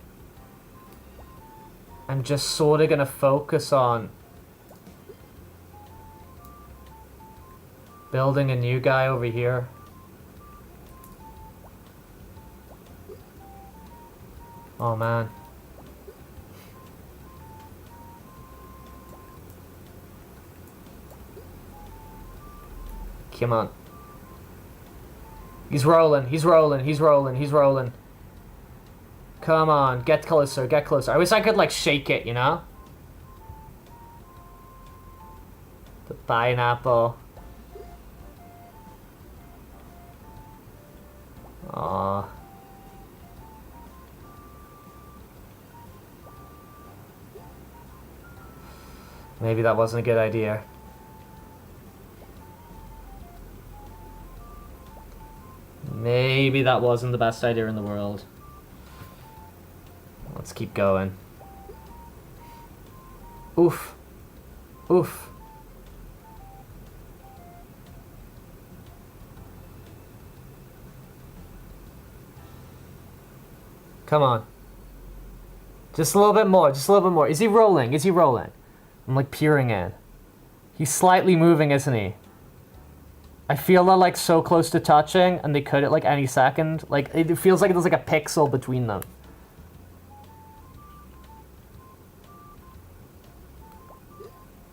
I'm just sort of gonna focus on building a new guy over here. Oh, man. Come on. He's rolling, he's rolling, he's rolling, he's rolling. Come on, get closer, get closer. I wish I could, like, shake it, you know? The pineapple. Aww. Maybe that wasn't a good idea. Maybe that wasn't the best idea in the world. Let's keep going. Oof. Oof. Come on. Just a little bit more, just a little bit more. Is he rolling? Is he rolling? I'm like peering in. He's slightly moving, isn't he? I feel they're like so close to touching and they could at like any second. Like it feels like there's like a pixel between them.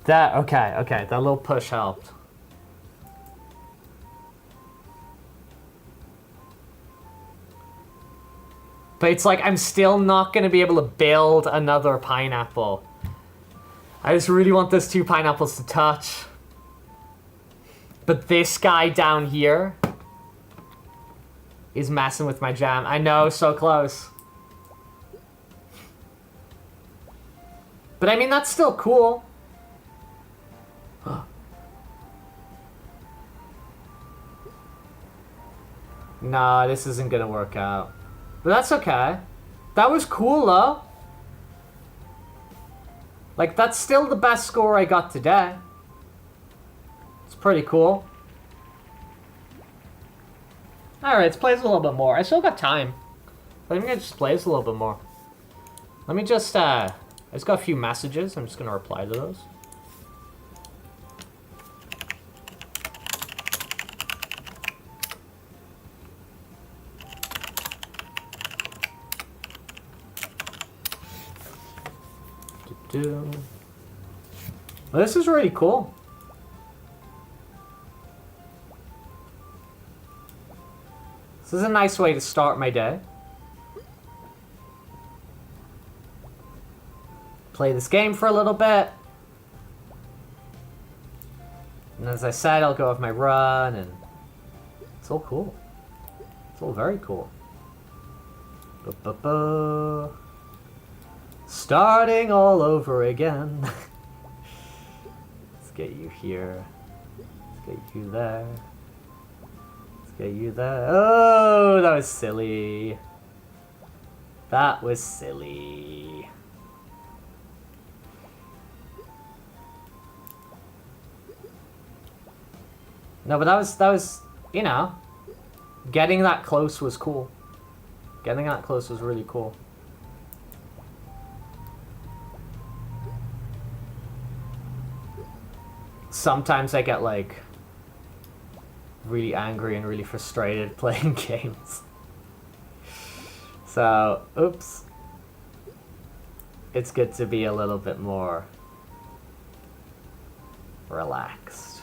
That, okay, that little push helped. But it's like I'm still not gonna be able to build another pineapple. I just really want those two pineapples to touch. But this guy down here is messing with my jam. I know, so close. But I mean, that's still cool. Nah, this isn't gonna work out. But that's okay. That was cool, though. Like, that's still the best score I got today. It's pretty cool. Alright, let's play this a little bit more. I still got time. I think I just play this a little bit more. Let me just, I just got a few messages. I'm just gonna reply to those. Well, this is really cool. This is a nice way to start my day. Play this game for a little bit. And as I said, I'll go off my run, and it's all cool. It's all very cool. Ba-ba-ba. Starting all over again. Let's get you here. Let's get you there. Let's get you there. Oh, that was silly. That was silly. No, but that was, you know, getting that close was cool. Getting that close was really cool. sometimes I get like really angry and really frustrated playing games. So, oops. It's good to be a little bit more relaxed.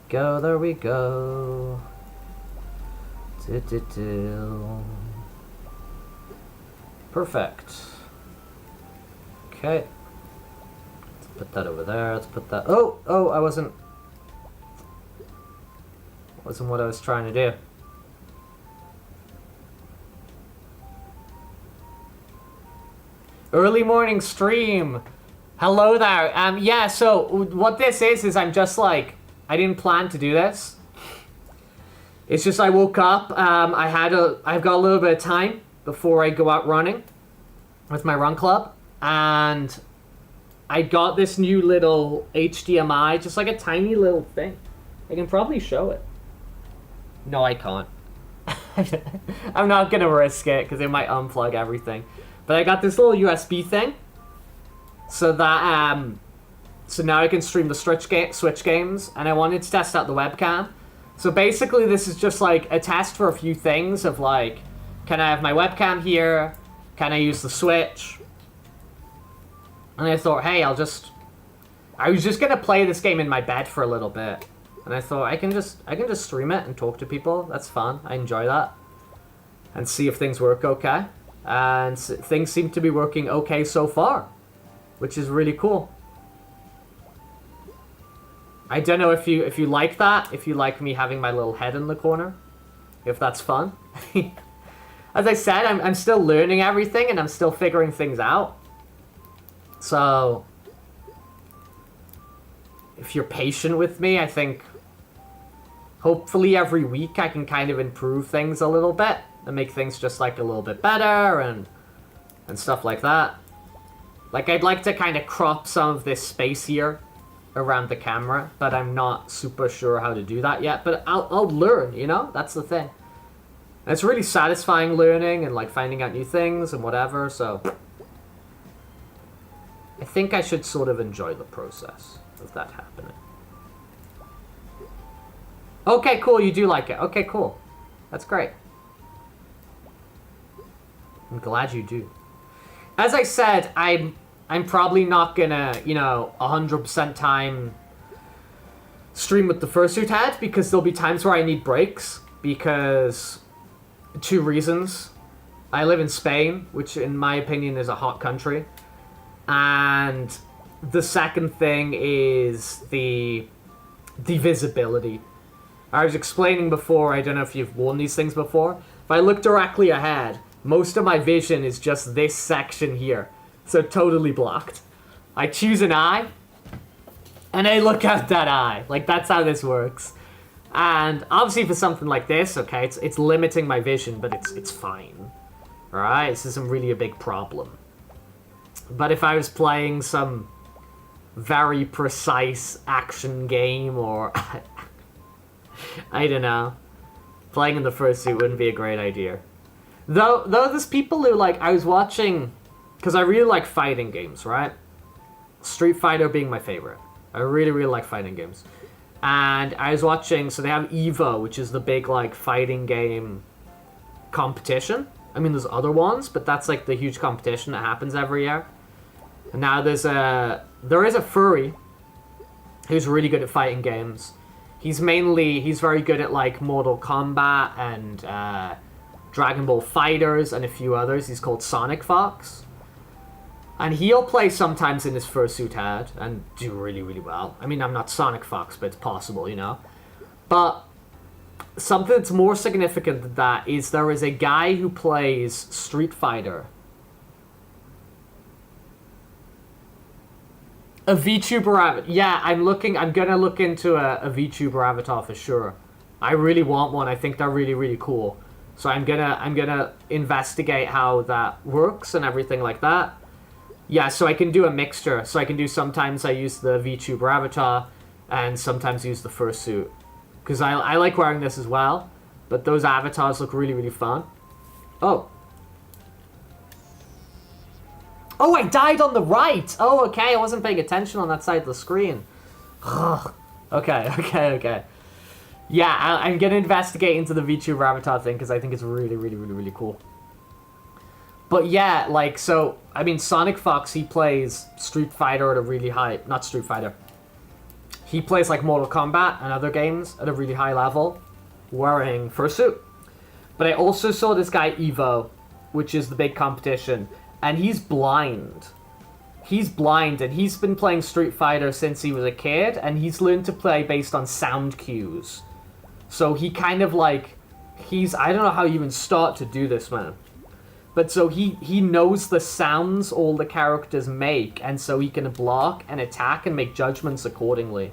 Go, there we go. Perfect. Okay. Let's put that over there. Let's put that. Oh, I wasn't what I was trying to do. Early morning stream. Hello there. Yeah, so what this is I'm just like, I didn't plan to do this. It's just I woke up, I've got a little bit of time before I go out running with my run club, and I got this new little HDMI, just like a tiny little thing. I can probably show it. No, I can't. I'm not gonna risk it because it might unplug everything. But I got this little USB thing, so that so now I can stream the Switch games, and I wanted to test out the webcam. So basically, this is just like a test for a few things of like, can I have my webcam here? Can I use the Switch? And I thought, hey, I was just gonna play this game in my bed for a little bit, and I thought I can just stream it and talk to people. That's fun. I enjoy that, and see if things work okay. And things seem to be working okay so far, which is really cool. I don't know if you like that, if you like me having my little head in the corner, if that's fun. As I said, I'm still learning everything and I'm still figuring things out. So, if you're patient with me, I think hopefully every week I can kind of improve things a little bit and make things just like a little bit better and stuff like that. Like, I'd like to kind of crop some of this space here around the camera, but I'm not super sure how to do that yet. But I'll learn, you know? That's the thing. And it's really satisfying learning and like finding out new things and whatever, so I think I should sort of enjoy the process of that happening. Okay, cool, you do like it. Okay, cool. That's great. I'm glad you do. As I said, I'm probably not gonna, 100% time stream with the fursuit head, because there'll be times where I need breaks, because 2 reasons. I live in Spain, which in my opinion is a hot country. And the second thing is the visibility. I was explaining before, I don't know if you've worn these things before. If I look directly ahead, most of my vision is just this section here. So totally blocked. I choose an eye, and I look out that eye. Like, that's how this works. And obviously for something like this, okay, it's limiting my vision, but it's fine. Alright, this isn't really a big problem. But if I was playing some very precise action game, or I don't know, playing in the fursuit wouldn't be a great idea. Though there's people who, like, I was watching, because I really like fighting games, right? Street Fighter being my favorite. I really, really like fighting games. And I was watching, so they have EVO, which is the big, like, fighting game competition. I mean, there's other ones, but that's, like, the huge competition that happens every year. And now there is a Furry who's really good at fighting games. He's very good at, like, Mortal Kombat and Dragon Ball Fighters and a few others. He's called Sonic Fox. And he'll play sometimes in his fursuit head and do really, really well. I mean, I'm not Sonic Fox, but it's possible, you know? But something that's more significant than that is there is a guy who plays Street Fighter. A VTuber avatar. Yeah, I'm gonna look into a VTuber avatar for sure. I really want one. I think they're really, really cool. So I'm gonna investigate how that works and everything like that. Yeah, so I can do a mixture. So I can do, sometimes I use the VTuber avatar and sometimes use the fursuit. Because I like wearing this as well. But those avatars look really, really fun. Oh. Oh, I died on the right! Oh, okay, I wasn't paying attention on that side of the screen. Ugh. Okay. Yeah, I'm gonna investigate into the VTuber avatar thing, because I think it's really cool. But yeah, like, so, I mean, Sonic Fox, he plays Street Fighter at a really high... Not Street Fighter. He plays, like, Mortal Kombat and other games at a really high level, wearing fursuit. But I also saw this guy, Evo, which is the big competition, and he's blind. He's blind, and he's been playing Street Fighter since he was a kid, and he's learned to play based on sound cues. So he kind of, like, I don't know how you even start to do this, man. But so he knows the sounds all the characters make, and so he can block and attack and make judgments accordingly.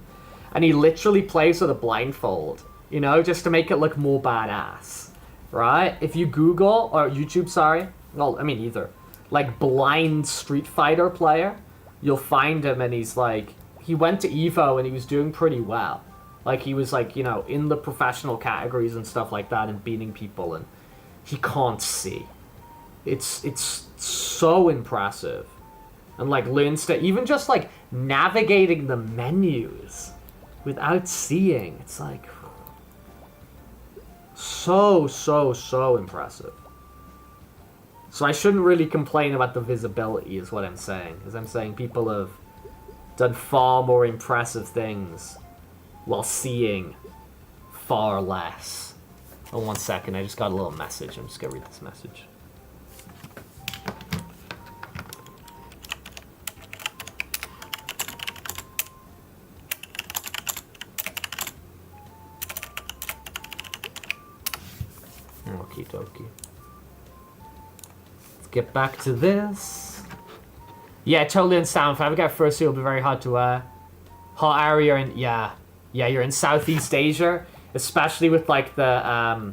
And he literally plays with a blindfold, you know, just to make it look more badass, right? If you Google, or YouTube, sorry, well, I mean either, like blind Street Fighter player, you'll find him, and he's like, he went to EVO and he was doing pretty well. Like he was like, you know, in the professional categories and stuff like that and beating people, and he can't see. It's so impressive. And like learns to even just like navigating the menus without seeing. It's like so impressive. So I shouldn't really complain about the visibility is what I'm saying. As I'm saying, people have done far more impressive things while seeing far less. Oh, 1 second, I just got a little message. I'm just gonna read this message. Okie dokie. Let's get back to this. Yeah, totally understand. If I ever get first, it'll be very hard to hot area, and yeah, you're in Southeast Asia, especially with like the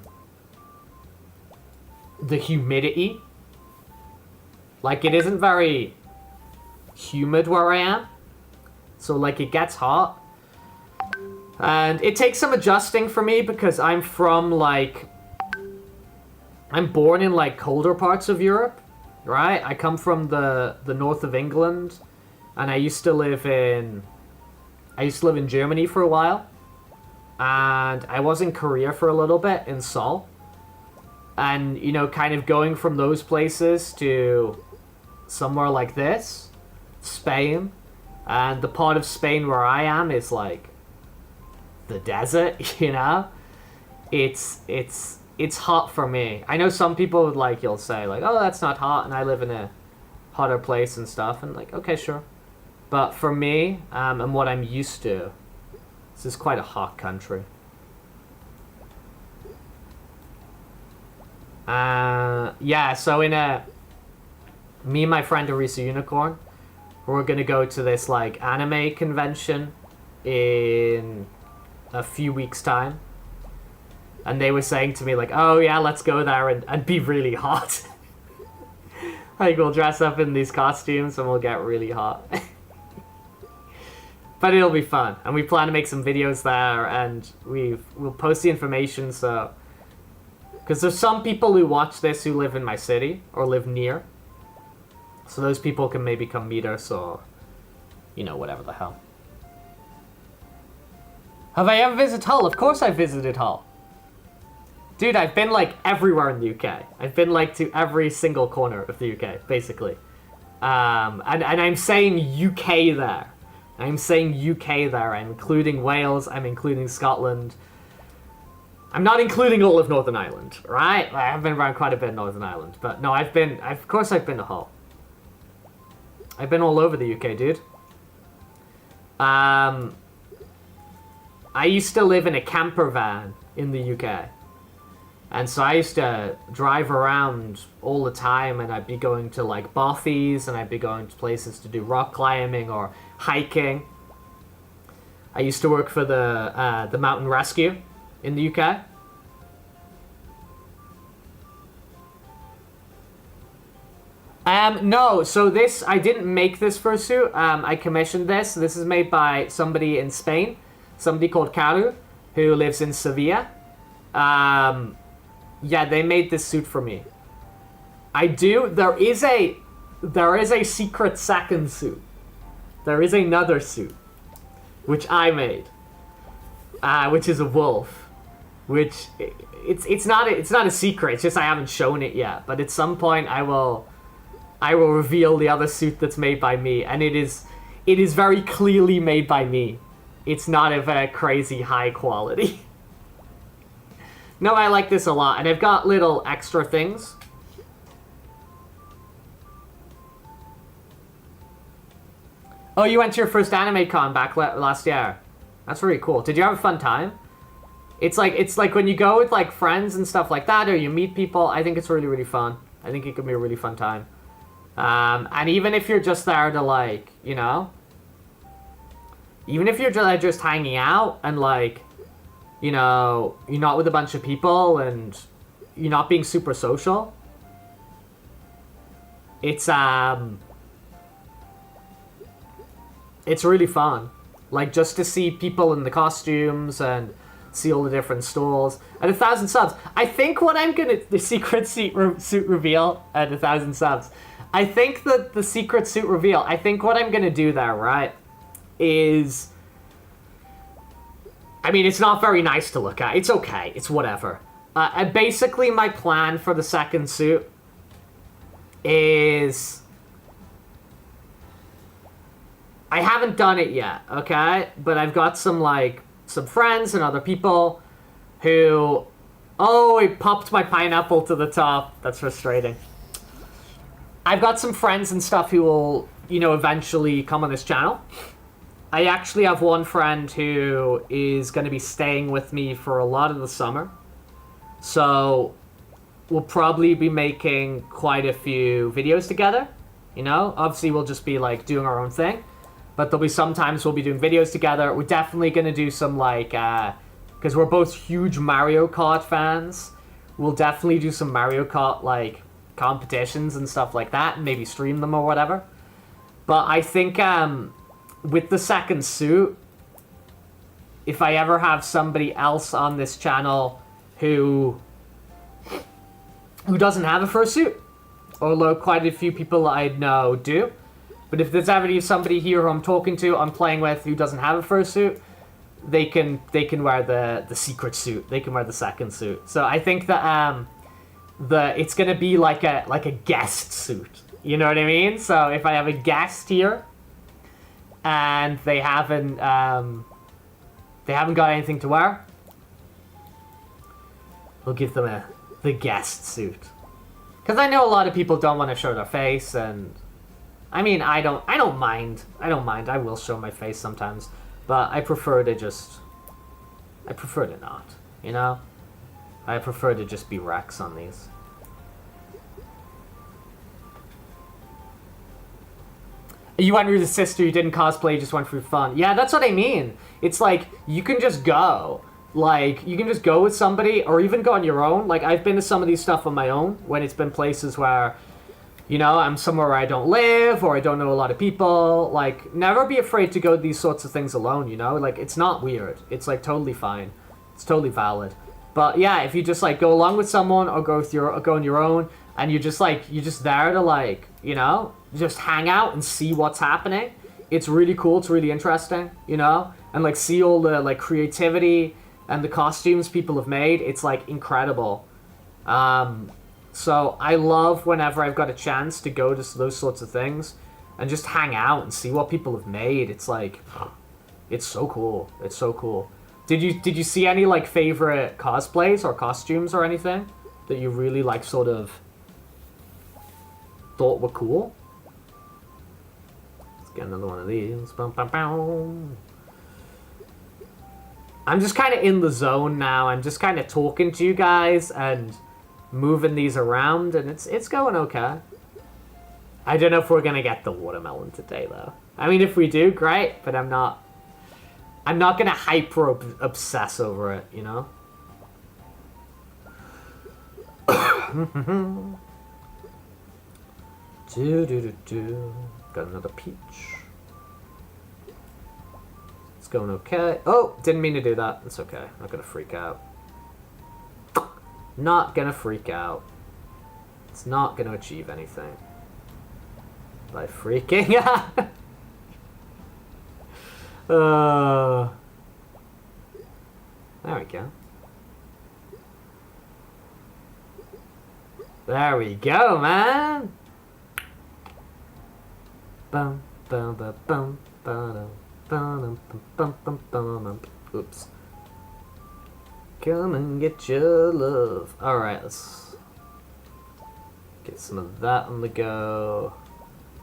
humidity. Like it isn't very humid where I am, so like it gets hot, and it takes some adjusting for me because I'm from like. I'm born in like colder parts of Europe, right? I come from the north of England, and I used to live in Germany for a while, and I was in Korea for a little bit in Seoul, and you know, kind of going from those places to somewhere like this, Spain, and the part of Spain where I am is like the desert, you know? It's hot for me. I know some people would like, you'll say like, oh, that's not hot, and I live in a hotter place and stuff, and like, okay, sure. But for me, and what I'm used to, this is quite a hot country. Yeah, so me and my friend Arisa Unicorn, we're gonna go to this like anime convention in a few weeks' time. And they were saying to me, like, oh, yeah, let's go there and be really hot. Like, we'll dress up in these costumes and we'll get really hot. But it'll be fun. And we plan to make some videos there, and we'll post the information, so... Because there's some people who watch this who live in my city, or live near. So those people can maybe come meet us, or... You know, whatever the hell. Have I ever visited Hull? Of course I visited Hull. Dude, I've been, like, everywhere in the UK. I've been, like, to every single corner of the UK, basically. And I'm saying UK there. I'm saying UK there. I'm including Wales. I'm including Scotland. I'm not including all of Northern Ireland, right? I've been around quite a bit in Northern Ireland. But, no, of course I've been to Hull. I've been all over the UK, dude. I used to live in a camper van in the UK. And so I used to drive around all the time, and I'd be going to like bothies, and I'd be going to places to do rock climbing or hiking. I used to work for the mountain rescue in the UK. No, so this, I didn't make this fursuit. I commissioned this. This is made by somebody in Spain, somebody called Karu, who lives in Sevilla. Yeah, they made this suit for me. There is a there is a secret second suit. There is another suit, which I made, which is a wolf. Which it's not a secret. It's just I haven't shown it yet. But at some point, I will reveal the other suit that's made by me, and it is very clearly made by me. It's not of a crazy high quality. No, I like this a lot, and I've got little extra things. Oh, you went to your first anime con back last year. That's really cool. Did you have a fun time? It's like when you go with like friends and stuff like that, or you meet people. I think it's really, really fun. I think it can be a really fun time. And even if you're just there to like, you know, even if you're just hanging out and like, you know, you're not with a bunch of people and you're not being super social. It's really fun. Like, just to see people in the costumes and see all the different stalls. At 1,000 subs, I think what I'm gonna... The secret suit reveal at 1,000 subs. I think that the secret suit reveal, I think what I'm gonna do there, right, is... I mean, it's not very nice to look at. It's okay. It's whatever. And basically, my plan for the second suit is... I haven't done it yet, okay? But I've got some friends and other people who... Oh, it popped my pineapple to the top. That's frustrating. I've got some friends and stuff who will, you know, eventually come on this channel. I actually have one friend who is going to be staying with me for a lot of the summer. So we'll probably be making quite a few videos together. You know, obviously we'll just be like doing our own thing. But there'll be sometimes we'll be doing videos together. We're definitely going to do some like, because we're both huge Mario Kart fans. We'll definitely do some Mario Kart like competitions and stuff like that, and maybe stream them or whatever. But I think with the second suit, if I ever have somebody else on this channel who doesn't have a fursuit, although quite a few people I know do. But if there's ever somebody here who I'm talking to, I'm playing with, who doesn't have a fursuit, they can wear the secret suit. They can wear the second suit. So I think that it's gonna be like a guest suit. You know what I mean? So if I have a guest here and they haven't got anything to wear, we'll give them the guest suit. Because I know a lot of people don't want to show their face, and I mean, I don't mind. I will show my face sometimes, but I prefer to not, you know? I prefer to just be Rex on these. You went with a sister, you didn't cosplay, you just went for fun. Yeah, that's what I mean. It's like, you can just go. Like, you can just go with somebody, or even go on your own. Like, I've been to some of these stuff on my own, when it's been places where, you know, I'm somewhere where I don't live, or I don't know a lot of people. Like, never be afraid to go to these sorts of things alone, you know? Like, it's not weird. It's, like, totally fine. It's totally valid. But, yeah, if you just, like, go along with someone, or go on your own, and you're just there to, like, you know, just hang out and see what's happening. It's really cool. It's really interesting, you know? And, like, see all the, like, creativity and the costumes people have made. It's, like, incredible. So I love whenever I've got a chance to go to those sorts of things and just hang out and see what people have made. It's like, it's so cool. It's so cool. Did you see any like favorite cosplays or costumes or anything that you really like sort of thought were cool? Let's get another one of these. Bum, bum, bum. I'm just kind of in the zone now. I'm just kind of talking to you guys and moving these around, and it's going okay. I don't know if we're gonna get the watermelon today, though. I mean, if we do, great, but I'm not gonna hyper obsess over it, you know? Got another peach. It's going okay. Oh, didn't mean to do that. It's okay. Not gonna freak out. Not gonna freak out. It's not gonna achieve anything. by freaking out. There we go. There we go, man. Bum bum bum bum bum bum bum bum bum. Oops. Come and get your love. All right, let's get some of that on the go.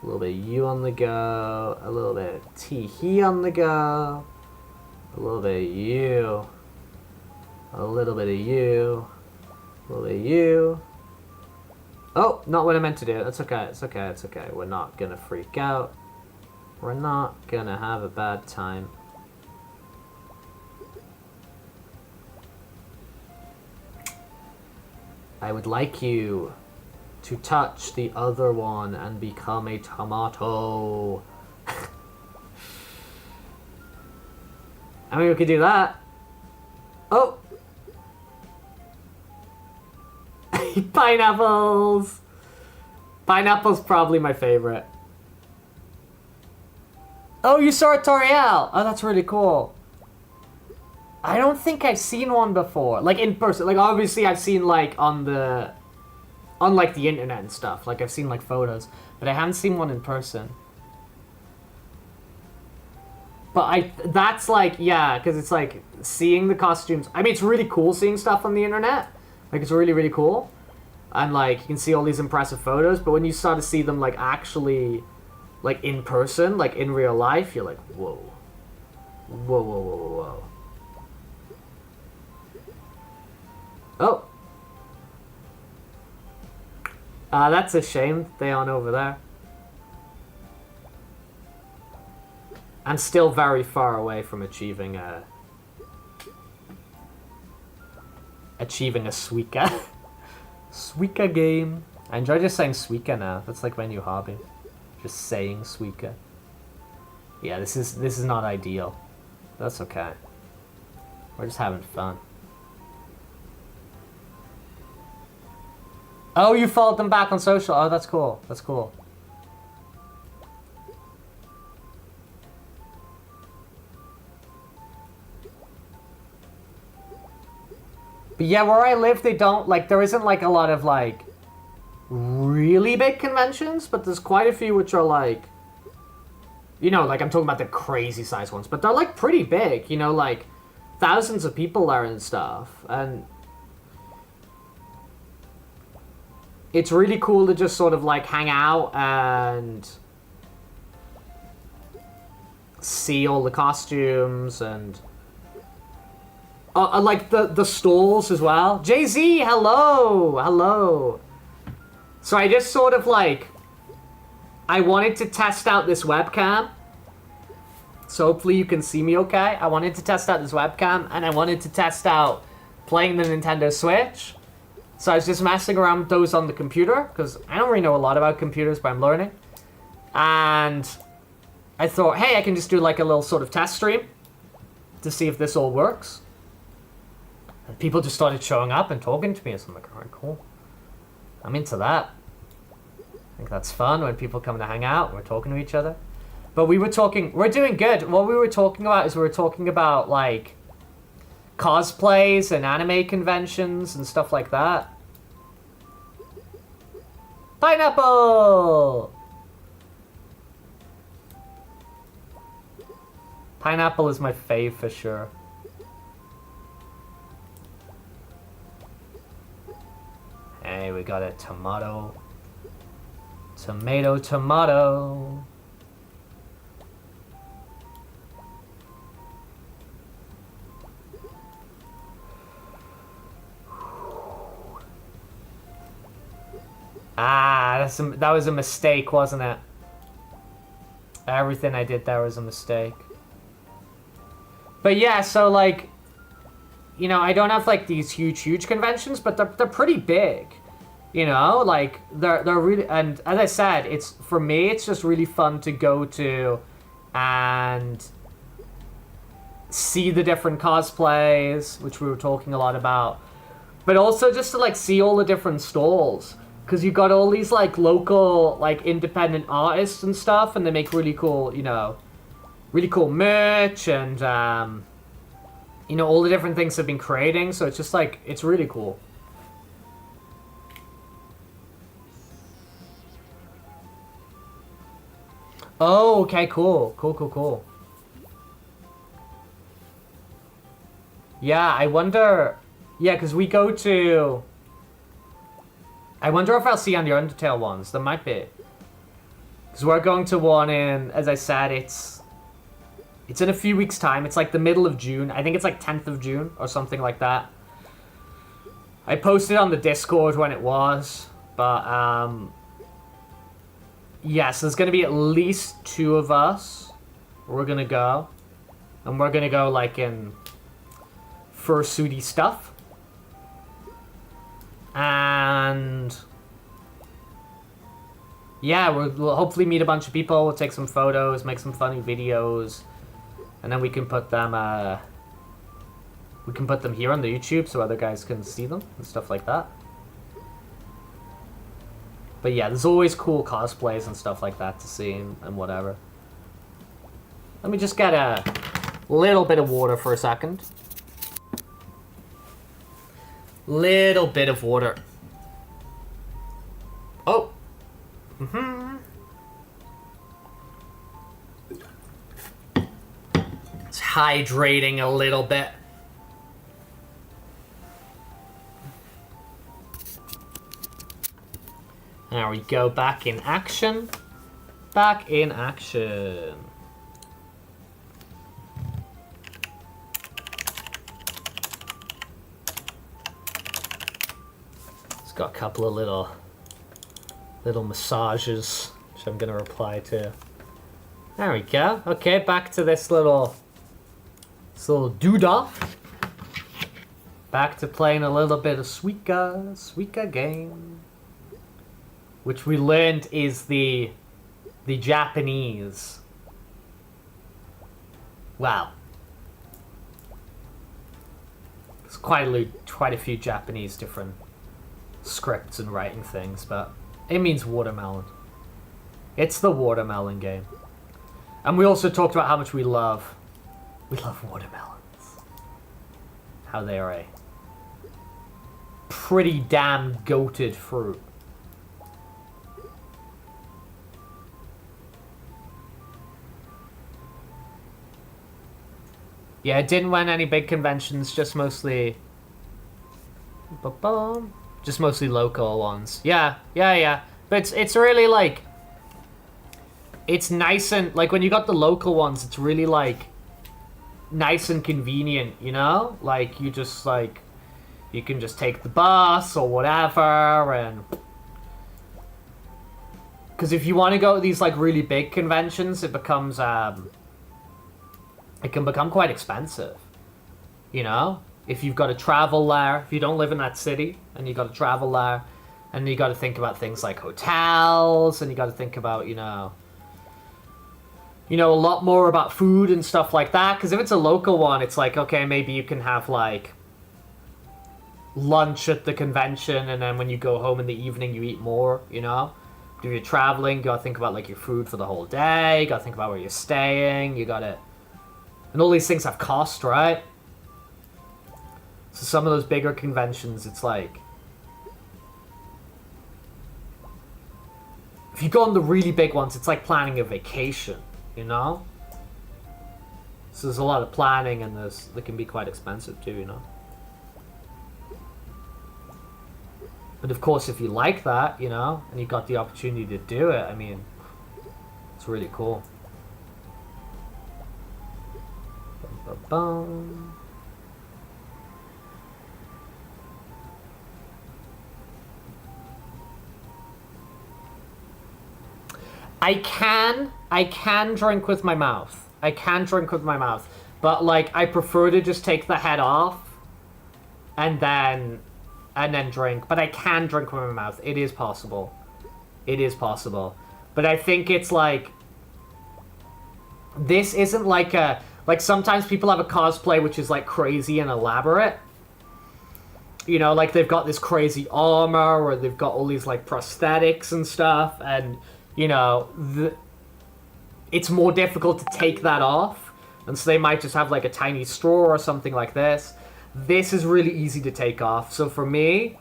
A little bit of you on the go. A little bit of tee-hee on the go. A little bit of you. A little bit of you. A little bit of you. Oh, not what I meant to do. It's okay, it's okay, it's okay. We're not gonna freak out. We're not gonna have a bad time. I would like you to touch the other one and become a tomato. I mean, we could do that. Oh! Pineapples! Pineapple's probably my favorite. Oh, you saw a Toriel! Oh, that's really cool. I don't think I've seen one before. Like, in person. Like, obviously I've seen, like, on the internet and stuff. Like, I've seen, like, photos. But I haven't seen one in person. But that's, like, yeah, because it's, like, seeing the costumes. I mean, it's really cool seeing stuff on the internet. Like, it's really, really cool. And, like, you can see all these impressive photos. But when you start to see them, like, actually, like, in person, like, in real life, you're like, whoa. Whoa, whoa, whoa, whoa, whoa. Oh. That's a shame they aren't over there. I'm still very far away from achieving a Suika. Suika game. I enjoy just saying Suika now. That's like my new hobby. Just saying Suika. Yeah, this is not ideal. That's okay. We're just having fun. Oh, you followed them back on social. Oh, that's cool. That's cool. But yeah, where I live, they don't, like, there isn't, like, a lot of, like, really big conventions, but there's quite a few which are, like, you know, like, I'm talking about the crazy size ones, but they're, like, pretty big, you know, like, thousands of people there and stuff, and it's really cool to just sort of, like, hang out and see all the costumes and like the stalls as well. Jay-Z, hello! Hello! So I just sort of, like, I wanted to test out this webcam. So hopefully you can see me okay. I wanted to test out this webcam, and I wanted to test out playing the Nintendo Switch. So I was just messing around with those on the computer, because I don't really know a lot about computers, but I'm learning. And I thought, hey, I can just do, like, a little sort of test stream to see if this all works. And people just started showing up and talking to me, so I'm like, alright, cool. I'm into that. I think that's fun when people come to hang out, we're talking to each other. But we're doing good. What we were talking about is we were talking about, like, cosplays and anime conventions and stuff like that. Pineapple! Pineapple is my fave for sure. Hey, we got a tomato. Tomato, tomato. Ah, that was a mistake, wasn't it? Everything I did there was a mistake. But yeah, so, like, you know, I don't have, like, these huge conventions, but they're pretty big. You know, like, they're really, and as I said, it's, for me, it's just really fun to go to and see the different cosplays, which we were talking a lot about, but also just to, like, see all the different stalls. because you got all these like local like independent artists and stuff, and they make really cool, you know, really cool merch and you know, all the different things they've been creating. So it's just like, it's really cool. Oh, okay, cool. Cool. Yeah, I wonder... Yeah, because we go to... I wonder if I'll see on the Undertale ones. There might be. Because we're going to one in... As I said, it's in a few weeks' time. It's like the middle of June. I think it's like 10th of June or something like that. I posted on the Discord when it was. But, yes, there's going to be at least 2 of us. We're going to go. And we're going to go, like, in fursuity stuff. And... yeah, we'll hopefully meet a bunch of people. We'll take some photos, make some funny videos. And then we can put them, here on the YouTube so other guys can see them and stuff like that. But yeah, there's always cool cosplays and stuff like that to see and whatever. Let me just get a little bit of water for a second. Little bit of water. Oh. It's hydrating a little bit. There we go, back in action. Back in action. It's got a couple of little massages, which I'm gonna reply to. There we go. Okay, back to this little doodah. Back to playing a little bit of Suika game. Which we learned is the Japanese. Wow. There's quite a few Japanese different scripts and writing things, but it means watermelon. It's the watermelon game. And we also talked about how much we love watermelons. How they are a pretty damn goated fruit. Yeah, it didn't win any big conventions, just mostly... just mostly local ones. Yeah. But it's really, like... it's nice and... like, when you got the local ones, it's really, like... nice and convenient, you know? Like, you just, like... you can just take the bus or whatever, and... because if you want to go to these, like, really big conventions, it becomes, it can become quite expensive, you know? If you've got to travel there, if you don't live in that city, and you got to travel there, and you got to think about things like hotels, and you got to think about, you know, a lot more about food and stuff like that. Because if it's a local one, it's like, okay, maybe you can have, like, lunch at the convention, and then when you go home in the evening, you eat more, you know? But if you're traveling, you got to think about, like, your food for the whole day, you got to think about where you're staying, you got to... and all these things have cost, right? So some of those bigger conventions, it's like... if you go on the really big ones, it's like planning a vacation, you know? So there's a lot of planning, and they can be quite expensive too, you know? But of course, if you like that, you know, and you got the opportunity to do it, I mean, it's really cool. Bum. I can drink with my mouth. But, like, I prefer to just take the head off and then drink. But I can drink with my mouth. It is possible. But I think it's like... this isn't like a... like, sometimes people have a cosplay which is, like, crazy and elaborate. you know, like they've got this crazy armor or they've got all these like prosthetics and stuff, and you know, it's more difficult to take that off, and so they might just have like a tiny straw or something like this. This is really easy to take off. So for me,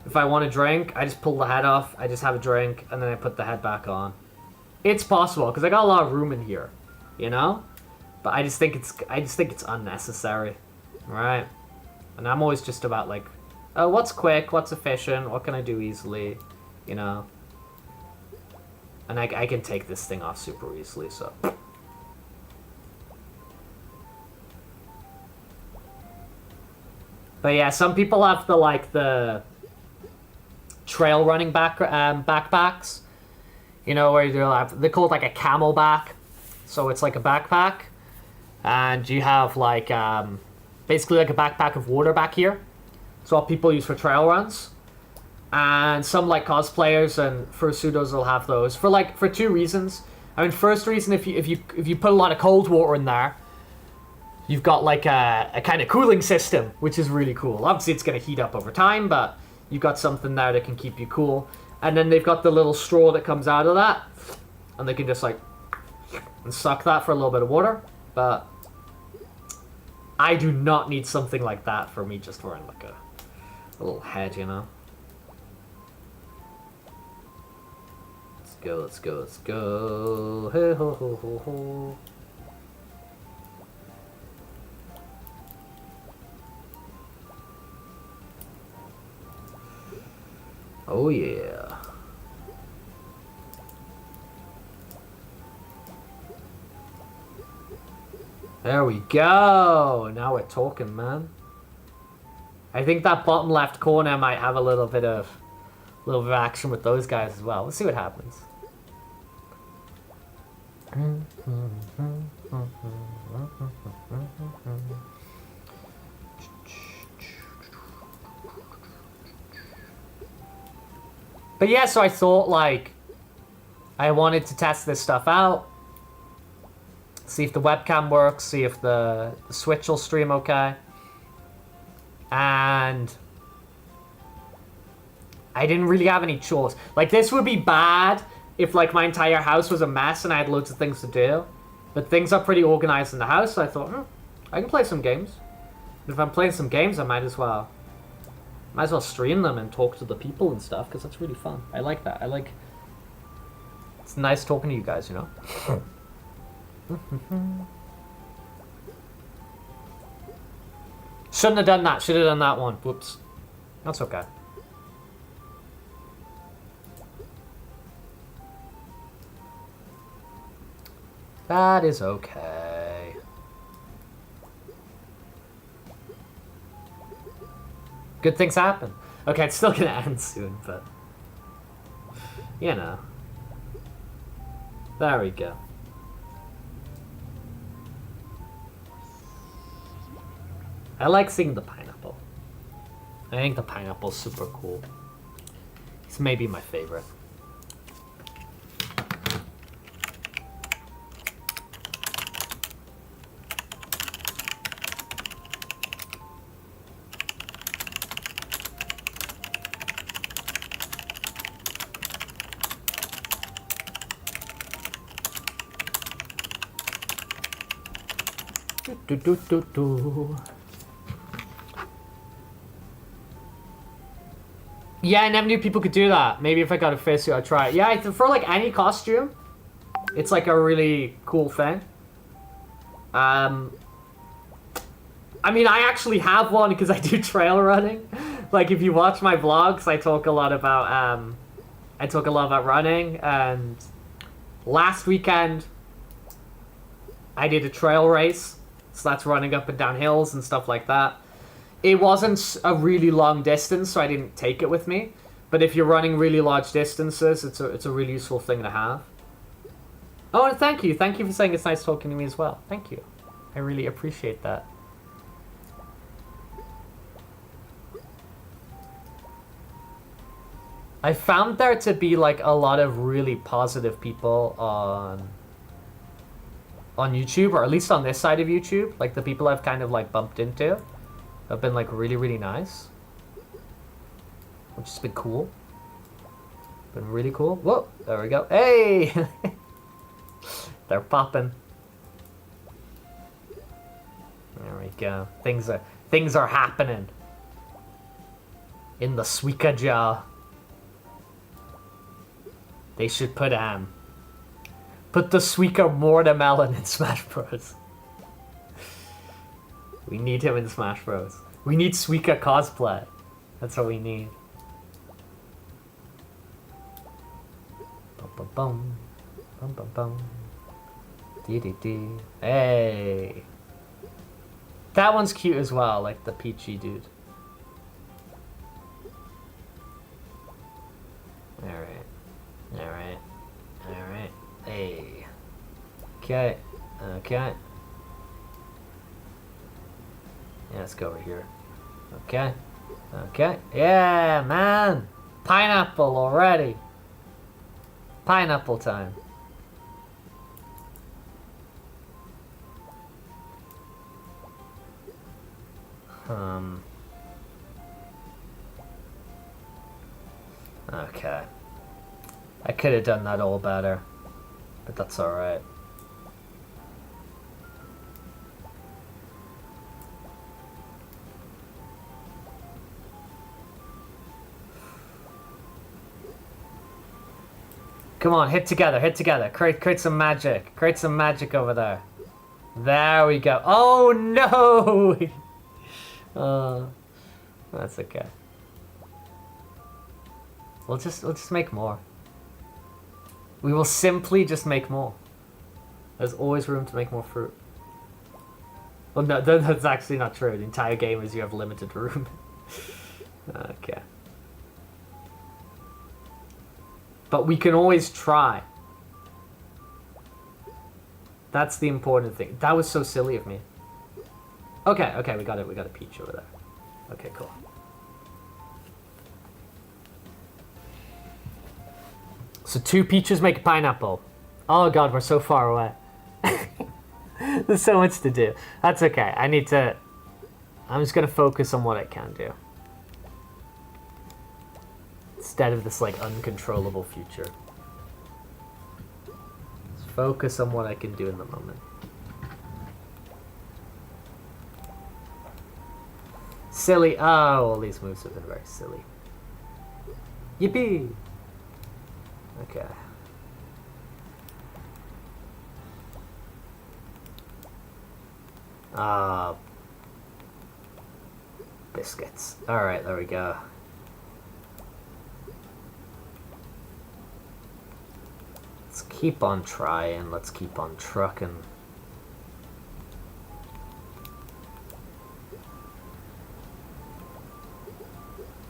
if I want to drink, I just pull the head off, I just have a drink, and then I put the head back on. It's possible because I got a lot of room in here, you know. But I just think it's unnecessary, right? And I'm always just about like, oh, what's quick, what's efficient, what can I do easily, you know? And I can take this thing off super easily, so. But yeah, some people have the trail running backpacks, you know, where they're called like a camelback, so it's like a backpack, and you have like basically like a backpack of water back here. It's what people use for trail runs, and some like cosplayers and fursuitos will have those for two reasons. I mean, first reason, if you put a lot of cold water in there, you've got like a kind of cooling system, which is really cool. Obviously, it's going to heat up over time, but you've got something there that can keep you cool. And then they've got the little straw that comes out of that, and they can just like and suck that for a little bit of water. But I do not need something like that for me just wearing like a little head, you know? Let's go, let's go, let's go. Hey, ho, ho, ho, ho. Oh yeah. There we go. Now we're talking, man. I think that bottom left corner might have a little bit of action with those guys as well. Let's see what happens. But yeah, so I thought like I wanted to test this stuff out. See if the webcam works, see if the Switch will stream okay. And I didn't really have any chores. Like, this would be bad if like my entire house was a mess and I had loads of things to do. But things are pretty organized in the house, so I thought, I can play some games. And if I'm playing some games, I might as well stream them and talk to the people and stuff, because that's really fun. I like that. It's nice talking to you guys, you know? Shouldn't have done that. Should have done that one. Whoops. That's okay. That is okay. Good things happen. Okay, it's still gonna end soon, but you know. There we go. I like seeing the pineapple. I think the pineapple's super cool. It's maybe my favorite. Yeah, I never knew people could do that. Maybe if I got a fursuit, I'd try it. Yeah, for like any costume, it's like a really cool thing. I mean, I actually have one because I do trail running. Like, if you watch my vlogs, I talk a lot about running. And last weekend, I did a trail race. So that's running up and down hills and stuff like that. It wasn't a really long distance, so I didn't take it with me. But if you're running really large distances, it's a really useful thing to have. Oh, and thank you. Thank you for saying it's nice talking to me as well. Thank you. I really appreciate that. I found there to be like a lot of really positive people on YouTube, or at least on this side of YouTube. Like the people I've kind of like bumped into have been like really, really nice. which has been cool. Been really cool. Whoa, there we go. Hey! They're popping. There we go. Things are happening. In the Suika jar. They should put the Suika watermelon in Smash Bros. We need him in Smash Bros. We need Suika cosplay. That's what we need. Bum bum bum. Bum bum bum. Dee dee dee. Hey. That one's cute as well, like the peachy dude. Alright. Alright. Alright. Hey. Okay. Okay. Yeah, let's go over here. Okay. Okay. Yeah, man! Pineapple already! Pineapple time. Okay. I could have done that all better, but that's alright. Come on, hit together, hit together. Create some magic. Create some magic over there. There we go. Oh no! That's okay. We'll just make more. We will simply just make more. There's always room to make more fruit. Well, no, that's actually not true. The entire game is you have limited room. Okay. But we can always try. That's the important thing. That was so silly of me. Okay, okay, we got it. We got a peach over there. Okay, cool. So 2 peaches make a pineapple. Oh god, we're so far away. There's so much to do. That's okay. I'm just gonna focus on what I can do. Instead of this like uncontrollable future. Let's focus on what I can do in the moment. Silly. Oh, all these moves have been very silly. Yippee! Okay. Biscuits. Alright, there we go. Let's keep on trying. Let's keep on trucking.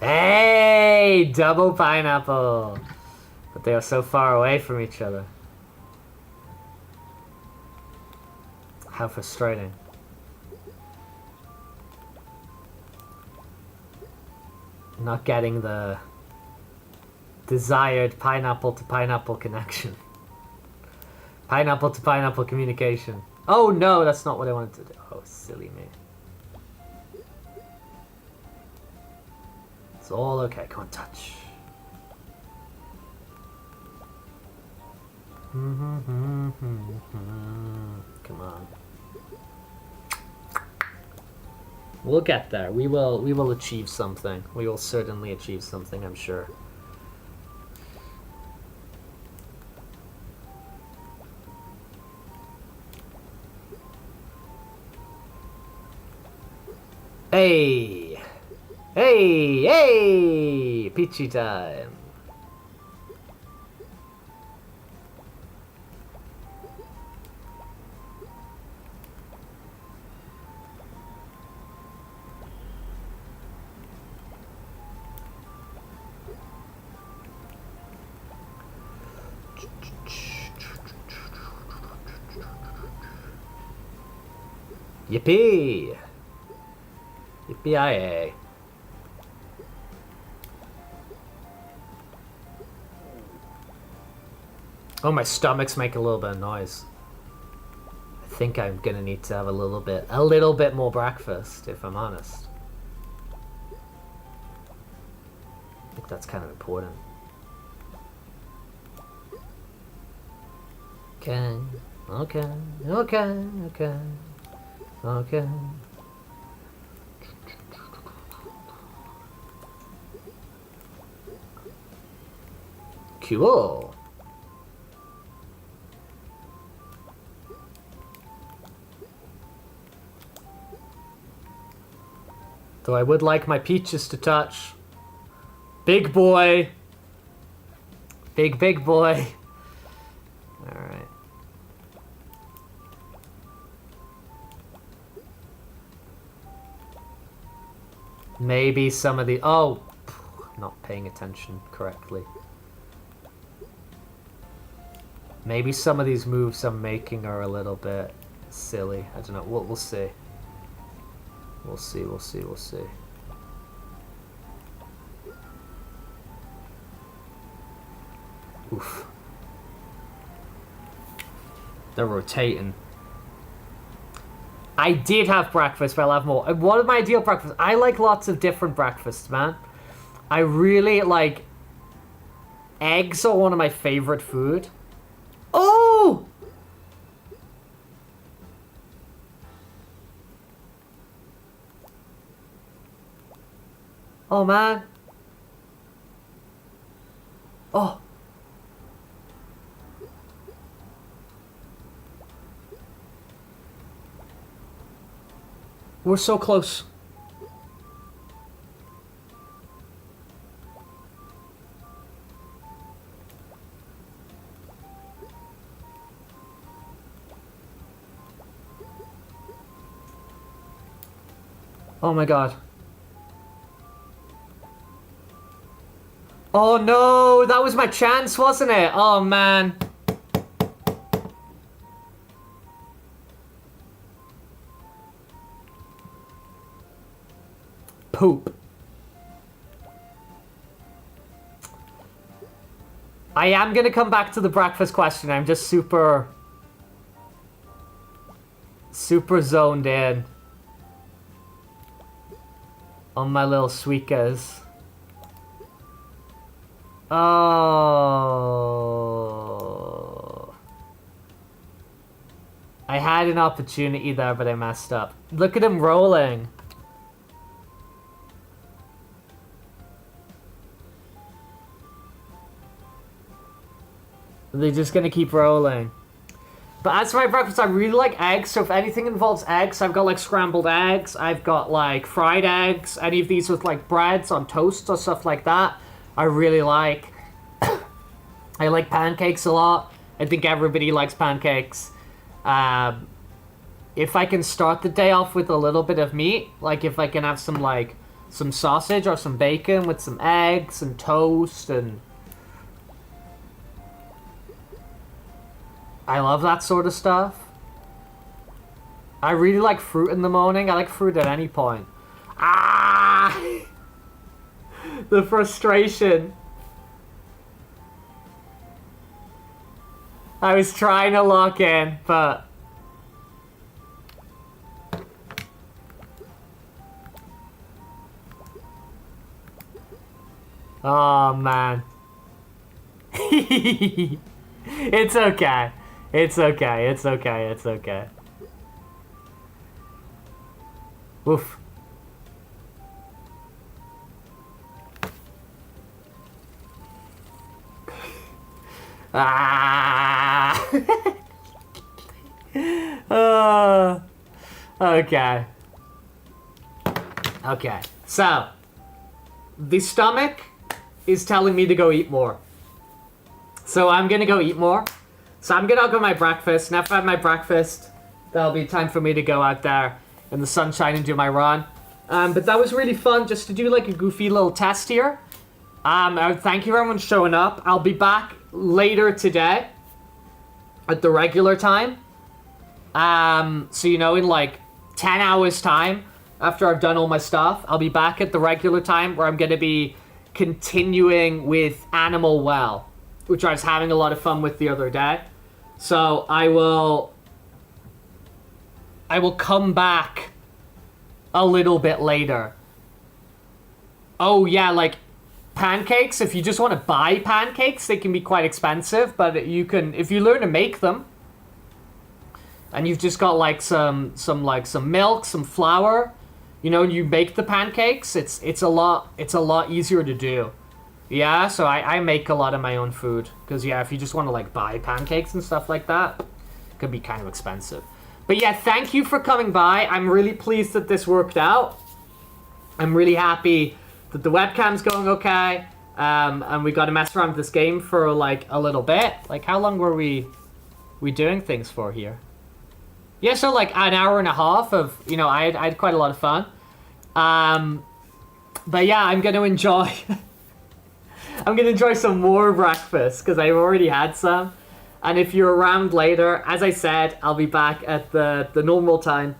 Hey! Double pineapple! But they are so far away from each other. How frustrating. Not getting the desired pineapple to pineapple connection. Pineapple to pineapple communication. Oh no, that's not what I wanted to do. Oh, silly me. It's all okay. Come on, touch. Come on. We'll get there. We will achieve something. We will certainly achieve something, I'm sure. Hey! Hey! Hey! Peachy time! Yippee! Yippee-yi-yay. Oh, my stomach's making a little bit of noise. I think I'm gonna need to have a little bit more breakfast, if I'm honest. That's kind of important. Okay. Okay. Okay. Okay. Okay. Cool. Though I would like my peaches to touch. Big boy. Big boy. Alright. Maybe some of the... Oh! Not paying attention correctly. Maybe some of these moves I'm making are a little bit silly. I don't know. We'll see. We'll see. Oof. They're rotating. I did have breakfast, but I'll have more. What is my ideal breakfast? I like lots of different breakfasts, man. I really like... Eggs are one of my favorite food. Oh! Oh, man. Oh. We're so close. Oh my god. Oh no, that was my chance, wasn't it? Oh man. Poop. I am gonna come back to the breakfast question. I'm just super zoned in on my little Suikas. Oh. I had an opportunity there, but I messed up. Look at him rolling. They're just gonna keep rolling. But as for my breakfast, I really like eggs, so if anything involves eggs, I've got like scrambled eggs, I've got like fried eggs, any of these with like breads on toast or stuff like that, I really like. I like pancakes a lot. I think everybody likes pancakes. If I can start the day off with a little bit of meat, like if I can have some like some sausage or some bacon with some eggs and toast, and I love that sort of stuff. I really like fruit in the morning. I like fruit at any point. Ah! The frustration. I was trying to lock in, but... Oh, man. It's okay. It's okay. It's okay. It's okay. Oof. Ah. Okay. Okay. So, the stomach is telling me to go eat more. So I'm gonna go eat more. So I'm gonna go my breakfast, and after I have my breakfast, that'll be time for me to go out there in the sunshine and do my run. But that was really fun just to do like a goofy little test here. Thank you everyone for showing up. I'll be back later today at the regular time. So you know, in like 10 hours time, after I've done all my stuff, I'll be back at the regular time where I'm gonna be continuing with Animal Well, which I was having a lot of fun with the other day. So I will come back a little bit later. Oh yeah, like pancakes, if you just want to buy pancakes, they can be quite expensive, but you can, if you learn to make them, and you've just got like some milk, some flour, you know, and you make the pancakes, it's a lot easier to do. Yeah, so I make a lot of my own food, because yeah, if you just want to like buy pancakes and stuff like that, it could be kind of expensive. But yeah, thank you for coming by. I'm really pleased that this worked out. I'm really happy that the webcam's going okay, and we got to mess around with this game for like a little bit. Like, how long were we doing things for here? Yeah, so like an hour and a half of, you know, I had quite a lot of fun. But yeah, I'm going to enjoy... I'm going to enjoy some more breakfast, because I've already had some. And if you're around later, as I said, I'll be back at the normal time.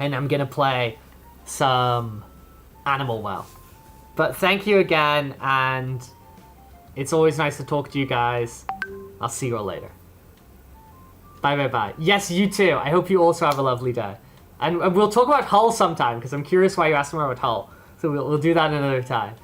And I'm going to play some Animal Well. But thank you again, and it's always nice to talk to you guys. I'll see you all later. Bye, bye, bye. Yes, you too. I hope you also have a lovely day. And we'll talk about Hull sometime, because I'm curious why you asked me about Hull. So we'll do that another time.